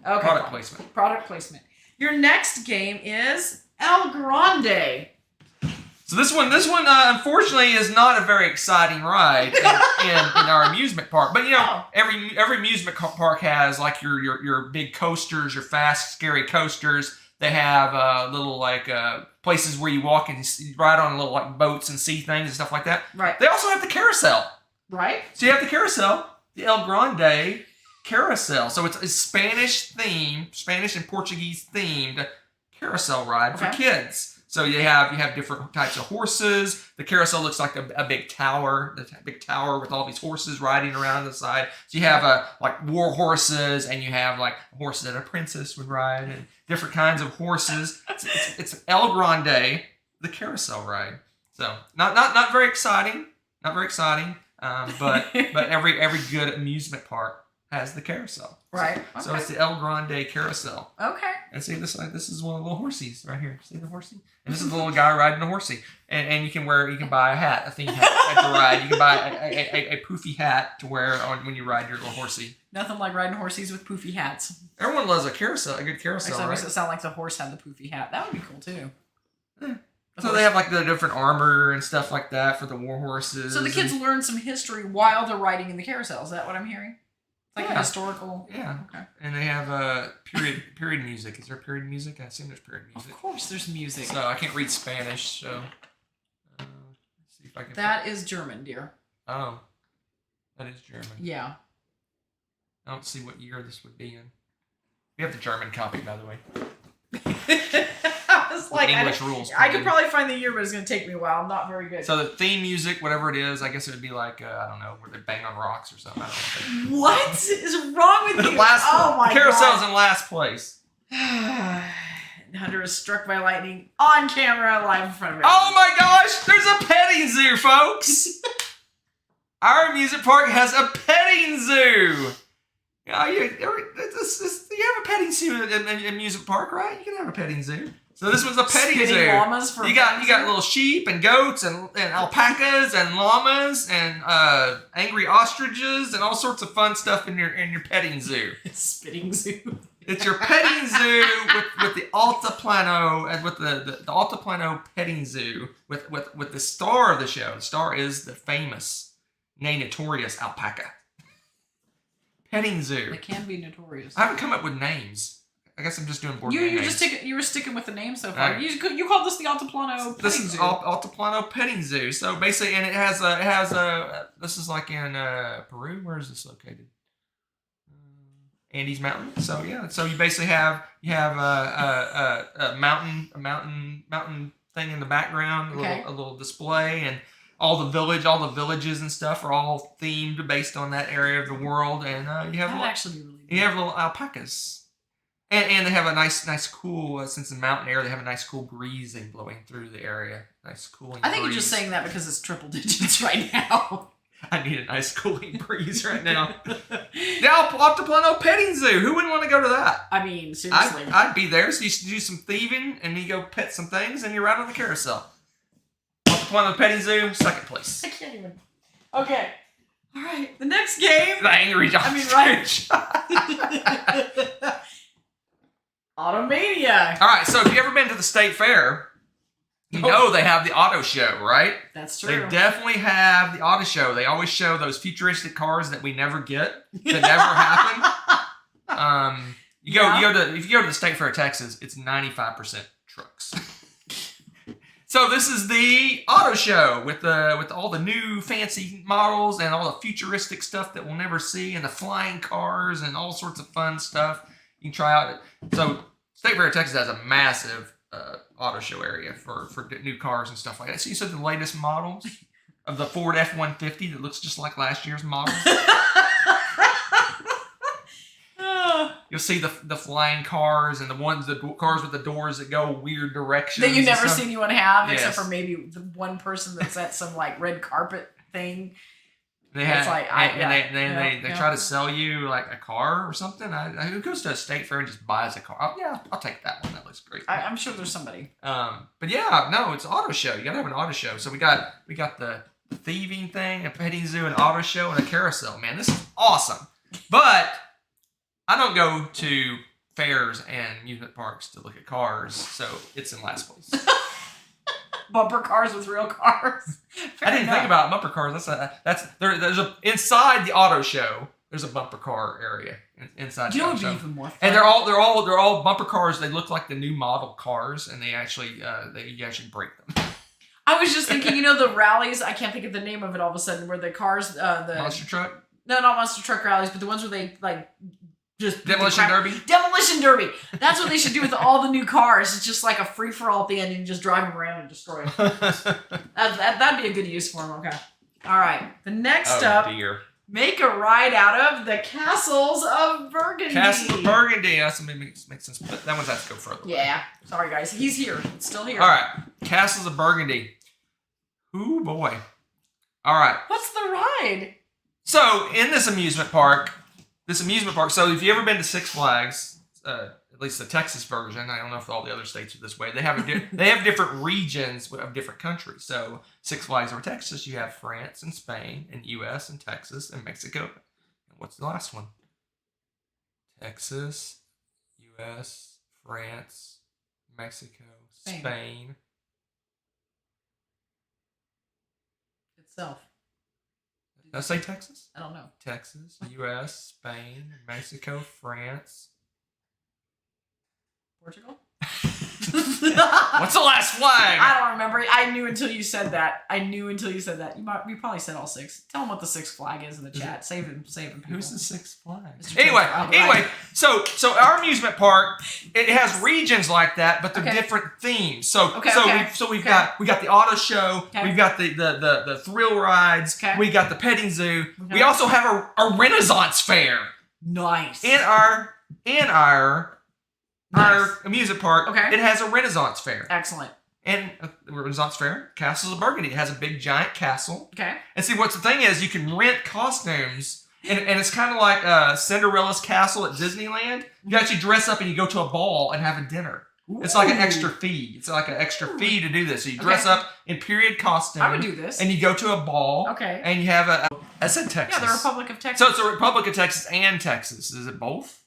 Okay. Product placement. Product placement. Your next game is El Grande. So this one, unfortunately, is not a very exciting ride in our amusement park. But you know, every amusement park has like your big coasters, your fast, scary coasters. They have little like places where you walk and ride on little like boats and see things and stuff like that. Right. They also have the carousel. Right. So you have the carousel, the El Grande carousel. So it's a Spanish and Portuguese themed carousel ride for kids. So you have different types of horses. The carousel looks like a big tower, with all these horses riding around the side. So you have like war horses, and you have like horses that a princess would ride, and different kinds of horses. It's El Grande, the carousel ride. So not very exciting, but every good amusement park has the carousel. Right. Okay. So it's the El Grande carousel. Okay. And see this is one of the little horsies right here. See the horsey? And this is the little guy riding the horsey. And you can buy a hat, a themed hat to ride. You can buy a poofy hat to wear when you ride your little horsey. Nothing like riding horses with poofy hats. Everyone loves a good carousel, right? Makes it sound like the horse had the poofy hat. That would be cool too. Yeah. So they have like the different armor and stuff like that for the war horses. So the kids learn some history while they're riding in the carousel. Is that what I'm hearing? Like a historical. Yeah. Okay. And they have period music. Is there period music? I assume there's period music. Of course, there's music. So I can't read Spanish. So let's see if I can. That is German, dear. Oh, that is German. Yeah. I don't see what year this would be in. We have the German copy, by the way. I was like, English rules. I could probably find the year, but it's going to take me a while. I'm not very good. So the theme music, whatever it is, I guess it would be like, I don't know, where they bang on rocks or something. I don't know. What is wrong with you? Oh my god. Carousel's God. in last place. Hunter is struck by lightning on camera live in front of him. Oh my gosh, there's a petting zoo, folks. Our amusement park has a petting zoo. You have a petting zoo in an amusement park, right? You can have a petting zoo. So this was a petting zoo. Llamas for you got little sheep and goats and alpacas and llamas and angry ostriches and all sorts of fun stuff in your petting zoo. Spitting zoo. It's your petting zoo with the Altiplano and with the Altiplano petting zoo with the star of the show. The star is the famous, notorious alpaca. Petting zoo. It can be notorious. I haven't come up with names. I guess I'm just doing board game names. You were sticking with the name so far. Right. You called this the Altiplano petting This is zoo. Altiplano petting zoo. So basically, and it has this is like in Peru. Where is this located? Andes Mountain. So yeah. So you basically have a mountain thing in the background, a little display, and all the villages and stuff are all themed based on that area of the world, and you have little alpacas, and they have a nice cool since the mountain air, they have a nice cool breeze blowing through the area. Nice cooling. I think you're just saying that because it's triple digits right now. I need a nice cooling breeze right now. The Altiplano petting zoo. Who wouldn't want to go to that? I mean, seriously, I'd be there. So you do some thieving, and you go pet some things, and you're right on the carousel. Altiplano petting zoo, second place. I can't even. Okay. All right. The next game. The angry John. I mean, right. Automania. All right. So if you ever been to the state fair, you know they have the auto show, right? That's true. They definitely have the auto show. They always show those futuristic cars that we never get, that never happen. If you go to the state fair of Texas, it's 95% trucks. So this is the auto show with all the new fancy models and all the futuristic stuff that we'll never see, and the flying cars and all sorts of fun stuff you can try out. So State Fair of Texas has a massive auto show area for new cars and stuff like that. So you said the latest models of the Ford F-150 that looks just like last year's model. You'll see the flying cars and the cars with the doors that go weird directions. That you never see anyone have, except for maybe the one person that's at some like red carpet thing. They try to sell you like a car or something. Who goes to a state fair and just buys a car? I'll take that one. That looks great. I'm sure there's somebody. But yeah, no, it's an auto show. You gotta have an auto show. So we got the thieving thing, a petting zoo, an auto show, and a carousel. Man, this is awesome. But I don't go to fairs and amusement parks to look at cars, so it's in last place. Bumper cars with real cars. I didn't think about bumper cars. There's a inside the auto show. There's a bumper car area inside. You know, the would be show. even more fun. And they're all bumper cars. They look like the new model cars, and you actually break them. I was just thinking, you know, the rallies. I can't think of the name of it all of a sudden. Where the cars, the monster truck. No, not monster truck rallies, but the ones where they like just demolition derby. Demolition derby. That's what they should do with all the new cars. It's just like a free for all at the end, and you just drive them around and destroy them. That'd be a good use for them. Okay. All right. The next up. Dear. Make a ride out of the Castles of Burgundy. Castles of Burgundy. That's makes sense. But that one's has to go further. Yeah. Sorry, guys. He's here. It's still here. All right. Castles of Burgundy. Ooh, boy. All right. What's the ride? So, in this amusement park, so if you've ever been to Six Flags, at least the Texas version, I don't know if all the other states are this way, they have different regions of different countries. So Six Flags over Texas, you have France and Spain and U.S. and Texas and Mexico. And what's the last one? Texas, U.S., France, Mexico, Spain. Itself. Did I say Texas? I don't know. Texas, U.S., Spain, Mexico, France. Portugal? What's the last flag? I don't remember. I knew until you said that. You probably said all six. Tell them what the sixth flag is in the chat. Save him. People. Who's the sixth flag? Anyway, so our amusement park, it has regions like that, but they're different themes. We've got the auto show, we've got the thrill rides, we got the petting zoo. We also have a Renaissance fair. Nice. In our amusement park, it has a Renaissance fair. Excellent. And the Renaissance fair, Castles of Burgundy. It has a big giant castle. Okay. And see, what's the thing is, you can rent costumes, and it's kind of like Cinderella's castle at Disneyland. You actually dress up and you go to a ball and have a dinner. Ooh. It's like an extra fee. It's like an extra fee to do this. So you dress up in period costume. I would do this. And you go to a ball. Okay. And you have I said Texas. Yeah, the Republic of Texas. So it's the Republic of Texas and Texas. Is it both?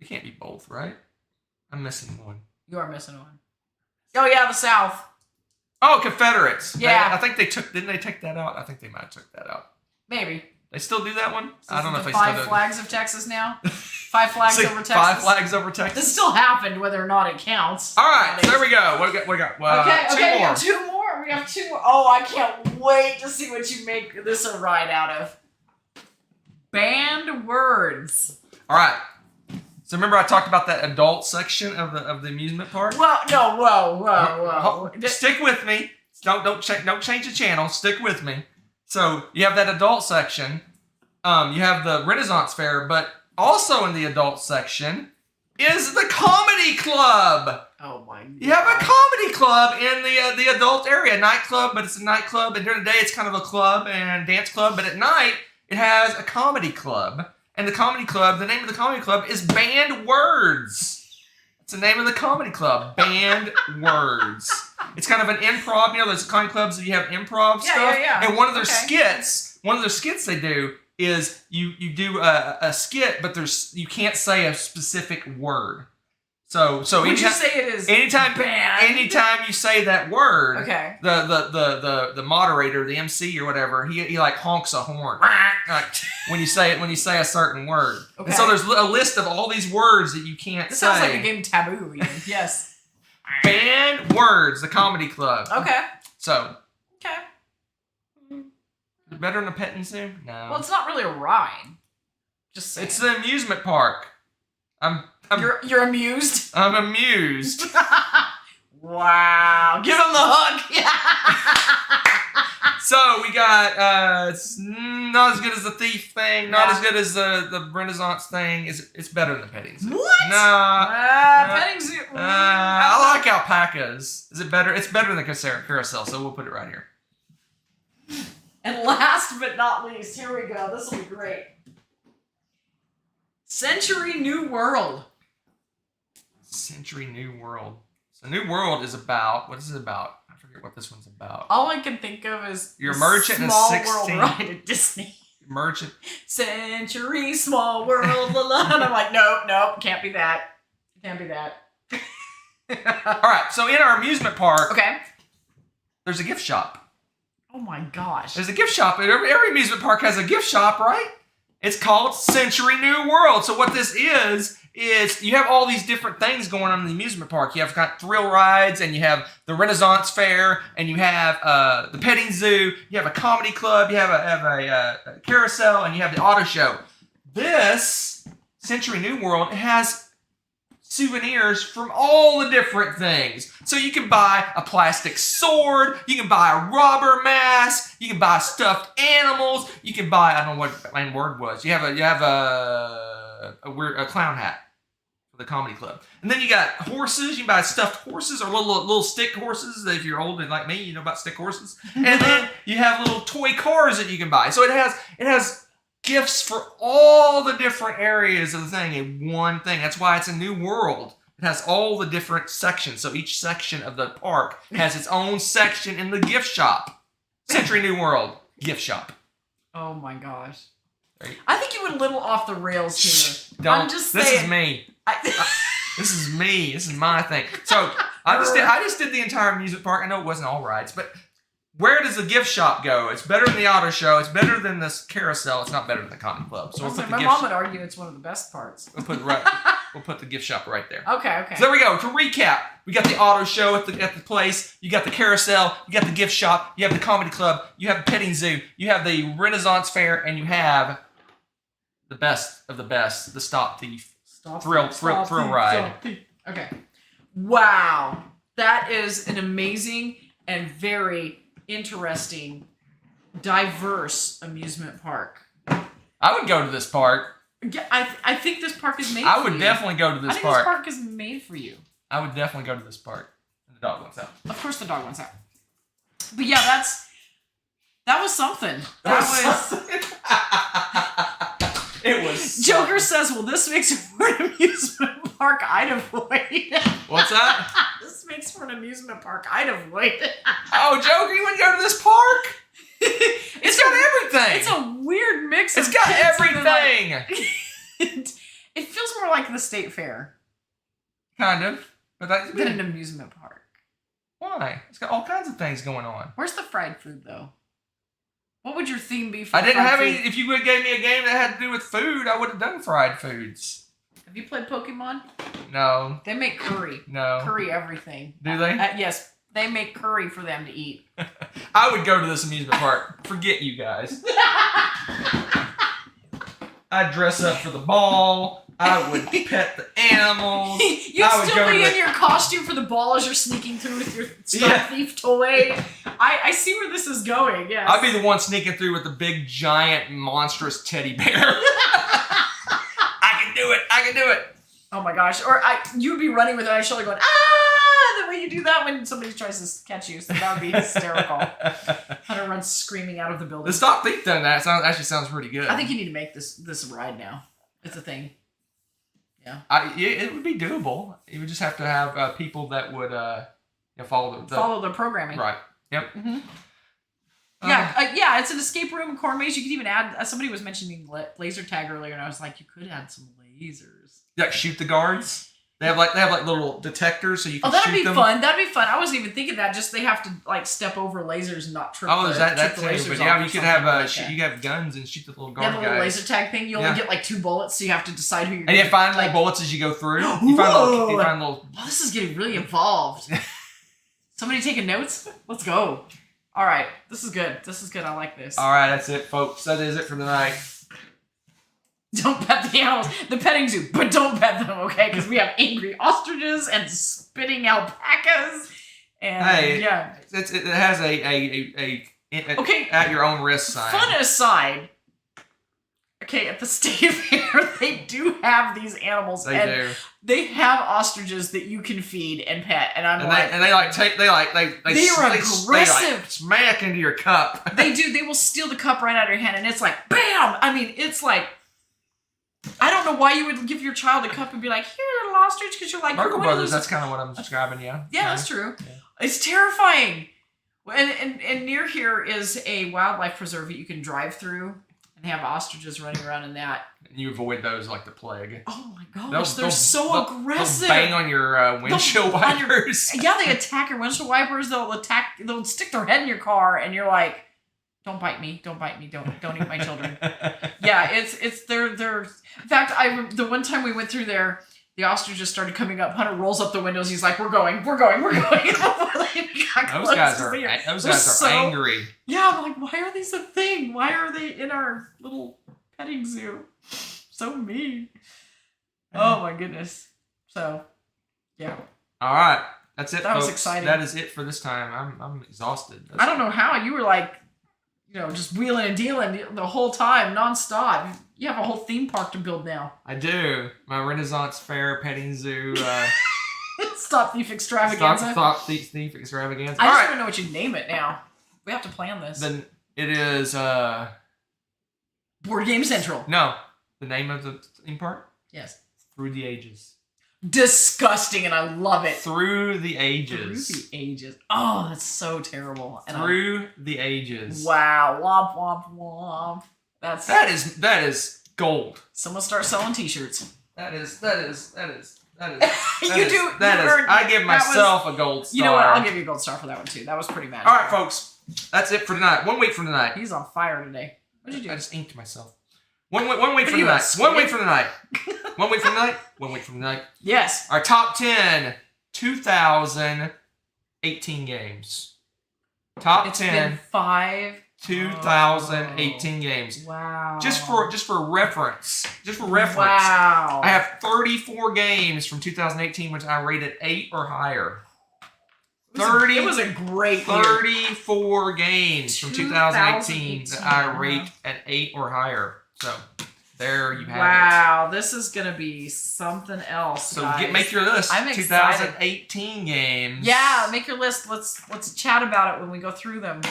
It can't be both, right? I'm missing one. You are missing one. Oh yeah, the South. Oh, Confederates. Yeah. I think didn't they take that out? I think they might have took that out. Maybe. They still do that one? So I don't know if they still do. 5 flags of Texas now? 5 flags over Texas? 5 flags over Texas. This still happened, whether or not it counts. All right, so there we go. What do we got? We got 2 more. We have 2 more. Oh, I can't wait to see what you make this a ride out of. Banned words. All right. So remember I talked about that adult section of the amusement park? Well, no, whoa. Stick with me. Don't change the channel. Stick with me. So you have that adult section. You have the Renaissance fair, but also in the adult section is the comedy club. Oh my God. You have a comedy club in the adult area, nightclub, but it's a nightclub, and during the day it's kind of a club and dance club, but at night it has a comedy club. And the comedy club, the name of the comedy club is Banned Words. It's the name of the comedy club, Banned Words. It's kind of an improv. You know, there's comedy clubs that you have improv stuff. Yeah. And one of their skits they do is you do a skit, but you can't say a specific word. So would you say it is anytime you say that word, okay, the moderator, the MC or whatever, he like honks a horn like when you say a certain word. Okay. And so there's a list of all these words that you can't say. This sounds like a game Taboo. Even. Yes. Banned Words, the comedy club. Okay. So. Okay. Better than a petting zoo? No. Well, it's not really a ride. Just saying. It's the amusement park. You're amused? I'm amused. Wow. Give him the hook. So we got it's not as good as the thief thing, not as good as the Renaissance thing. It's better than the petting zoo. What? Petting zoo. I like alpacas. Is it better? It's better than carousel, so we'll put it right here. And last but not least, here we go. This will be great. Century New World. Century New World. So New World is about, what is it about? I forget what this one's about. All I can think of is You're a merchant in a Small 16 World ride at Disney. Merchant. Century, small world, la la. And I'm like, nope, can't be that. Can't be that. All right, so in our amusement park, Okay. there's a gift shop. Oh my gosh. There's a gift shop. Every amusement park has a gift shop, right? It's called Century New World. So what this is you have all these different things going on in the amusement park. You have kind of thrill rides, and you have the Renaissance Fair, and you have the petting zoo. You have a comedy club. You have a carousel, and you have the auto show. This Century New World has souvenirs from all the different things. So you can buy a plastic sword, you can buy a rubber mask, you can buy stuffed animals, you can buy, I don't know what my word was. You have a clown hat for the comedy club. And then you got horses, you can buy stuffed horses or little stick horses. If you're old and like me, you know about stick horses. And then you have little toy cars that you can buy. So it has gifts for all the different areas of the thing in one thing. That's why it's a new world. It has all the different sections. So each section of the park has its own section in the gift shop. Century New World gift shop. Oh my gosh. I think you went a little off the rails here. Don't. I'm just saying. This is me. This is me. This is my thing. So I just did the entire amusement park. I know it wasn't all rides, but where does the gift shop go? It's better than the auto show. It's better than this carousel. It's not better than the comedy club. So we'll put the my mom would argue it's one of the best parts. We'll put the gift shop right there. Okay. So there we go. To recap, we got the auto show at the place. You got the carousel. You got the gift shop. You have the comedy club. You have the petting zoo. You have the Renaissance Fair, and you have the best of the best, the Stop Thief thrill ride. Okay. Wow, that is an amazing and very interesting, diverse amusement park. I would go to this park. Yeah, I think this park is made for you. I would definitely go to this park. This park is made for you. I would definitely go to this park. And the dog wants out. Of course the dog wants out. But yeah, that was something. It was. Joker says, well, this makes for an amusement park I'd avoid. What's that? This makes for an amusement park I'd avoid. Oh, Joker, you want to go to this park? It's got everything. It's a weird mix of It's got everything. It feels more like the state fair. Kind of. But that's than an amusement park. Why? It's got all kinds of things going on. Where's the fried food, though? What would your theme be for I didn't have food? any. If you would have gave me a game that had to do with food, I would have done fried foods. Have you played Pokemon? No. They make curry. No. Curry everything. Do they? Yes. They make curry for them to eat. I would go to this amusement park. Forget you guys. I'd dress up for the ball. I would pet the animals. You'd still be in your costume for the ball as you're sneaking through with your thief toy. I see where this is going, yes. I'd be the one sneaking through with the big, giant, monstrous teddy bear. I can do it. Oh my gosh. Or you'd be running with my shoulder going, the way you do that when somebody tries to catch you. So that would be hysterical. Hunter runs screaming out of the building. The Stop Thief thing, that actually sounds pretty good. I think you need to make this ride now. It's a thing. Yeah. It would be doable. You would just have to have people that would follow the programming. Right. Yep. Mm-hmm. Yeah, it's an escape room, corn maze. You could even add. Somebody was mentioning laser tag earlier, and I was like, you could add some lasers. Yeah, shoot the guards. They have like little detectors, so you can. Oh, that'd shoot be them. fun. That'd be fun. I wasn't even thinking that. Just they have to like step over lasers and not trip. Oh, that's the lasers. but yeah, you could have like you have guns and shoot the little guard the guys. little laser tag thing. You only get like 2 bullets, so you have to decide who you're. And you find like bullets as you go through. You find little. Oh, this is getting really involved. Somebody taking notes? Let's go. All right, this is good. I like this. All right, that's it, folks. That is it for tonight. Don't pet the animals. The petting zoo, but don't pet them, okay? Because we have angry ostriches and spitting alpacas. And yeah, it has a okay, at your own risk sign. Fun aside. Okay, at the state fair, they do have these animals. They do. They have ostriches that you can feed and pet, and they are aggressive. Smack into your cup. They do. They will steal the cup right out of your hand, and it's like bam. I mean, it's like. I don't know why you would give your child a cup and be like, here, little ostrich, because you're like... Marco Brothers, that's kind of what I'm describing, yeah. Yeah, that's true. It's terrifying. And near here is a wildlife preserve that you can drive through and have ostriches running around in that. And you avoid those like the plague. Oh my gosh, they're so aggressive. They'll bang on your windshield wipers. Yeah, they attack your windshield wipers. They'll stick their head in your car, and you're like, "Don't bite me! Don't bite me! Don't eat my children." Yeah, they're. In fact, the one time we went through there, the ostrich just started coming up. Hunter rolls up the windows. He's like, "We're going." Those guys are angry. Yeah, I'm like, why are these a thing? Why are they in our little petting zoo? So mean. Oh my goodness. So, yeah. All right, that's it. That folks. was exciting. That is it for this time. I'm exhausted. I don't know how you were like, just wheeling and dealing the whole time, nonstop. You have a whole theme park to build now. I do. My Renaissance Fair petting zoo. Stop Thief Extravaganza. Stop Thief Extravaganza. I just don't know what you name it now. We have to plan this. Then it is Board Game Central. No, the name of the theme park. Yes. Through the Ages. Disgusting, and I love it. Through the Ages. Through the Ages. Oh, that's so terrible. And Through the Ages. Wow. Womp womp womp. That is gold. Someone start selling T-shirts. I give myself a gold star. You know what? I'll give you a gold star for that one too. That was pretty magic. All right, folks. That's it for tonight. 1 week from tonight. He's on fire today. What did you do? I just inked myself. One week from tonight. 1 week from tonight. 1 week from tonight. 1 week from tonight. Yes. Our top 10 2018 games. Top 10. Been 5 2018 games. Wow. Just for reference. Wow. I have 34 games from 2018 which I rated 8 or higher. It was a great year. 34 games from 2018 that I rate at 8 or higher. So there you have it. Wow, this is gonna be something else. So guys. make your list. I'm excited. 2018 games. Yeah, make your list. Let's chat about it when we go through them.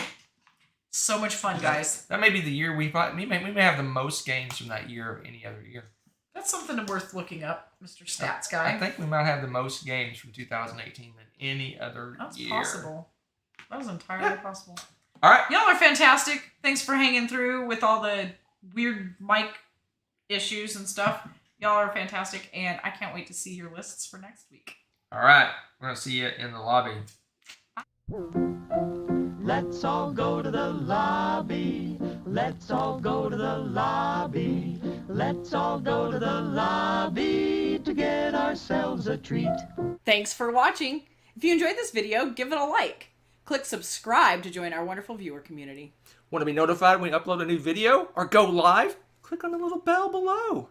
So much fun, guys. That may be the year we may have the most games from that year of any other year. That's something worth looking up, Mr. Stats Guy. I think we might have the most games from 2018 than any other year. That's possible. That was entirely possible. All right. Y'all are fantastic. Thanks for hanging through with all the weird mic issues and stuff. Y'all are fantastic, and I can't wait to see your lists for next week. All right. We're going to see you in the lobby. Let's all go to the lobby. Let's all go to the lobby. Let's all go to the lobby to get ourselves a treat. Thanks for watching. If you enjoyed this video, give it a like. Click subscribe to join our wonderful viewer community. Want to be notified when we upload a new video or go live? Click on the little bell below.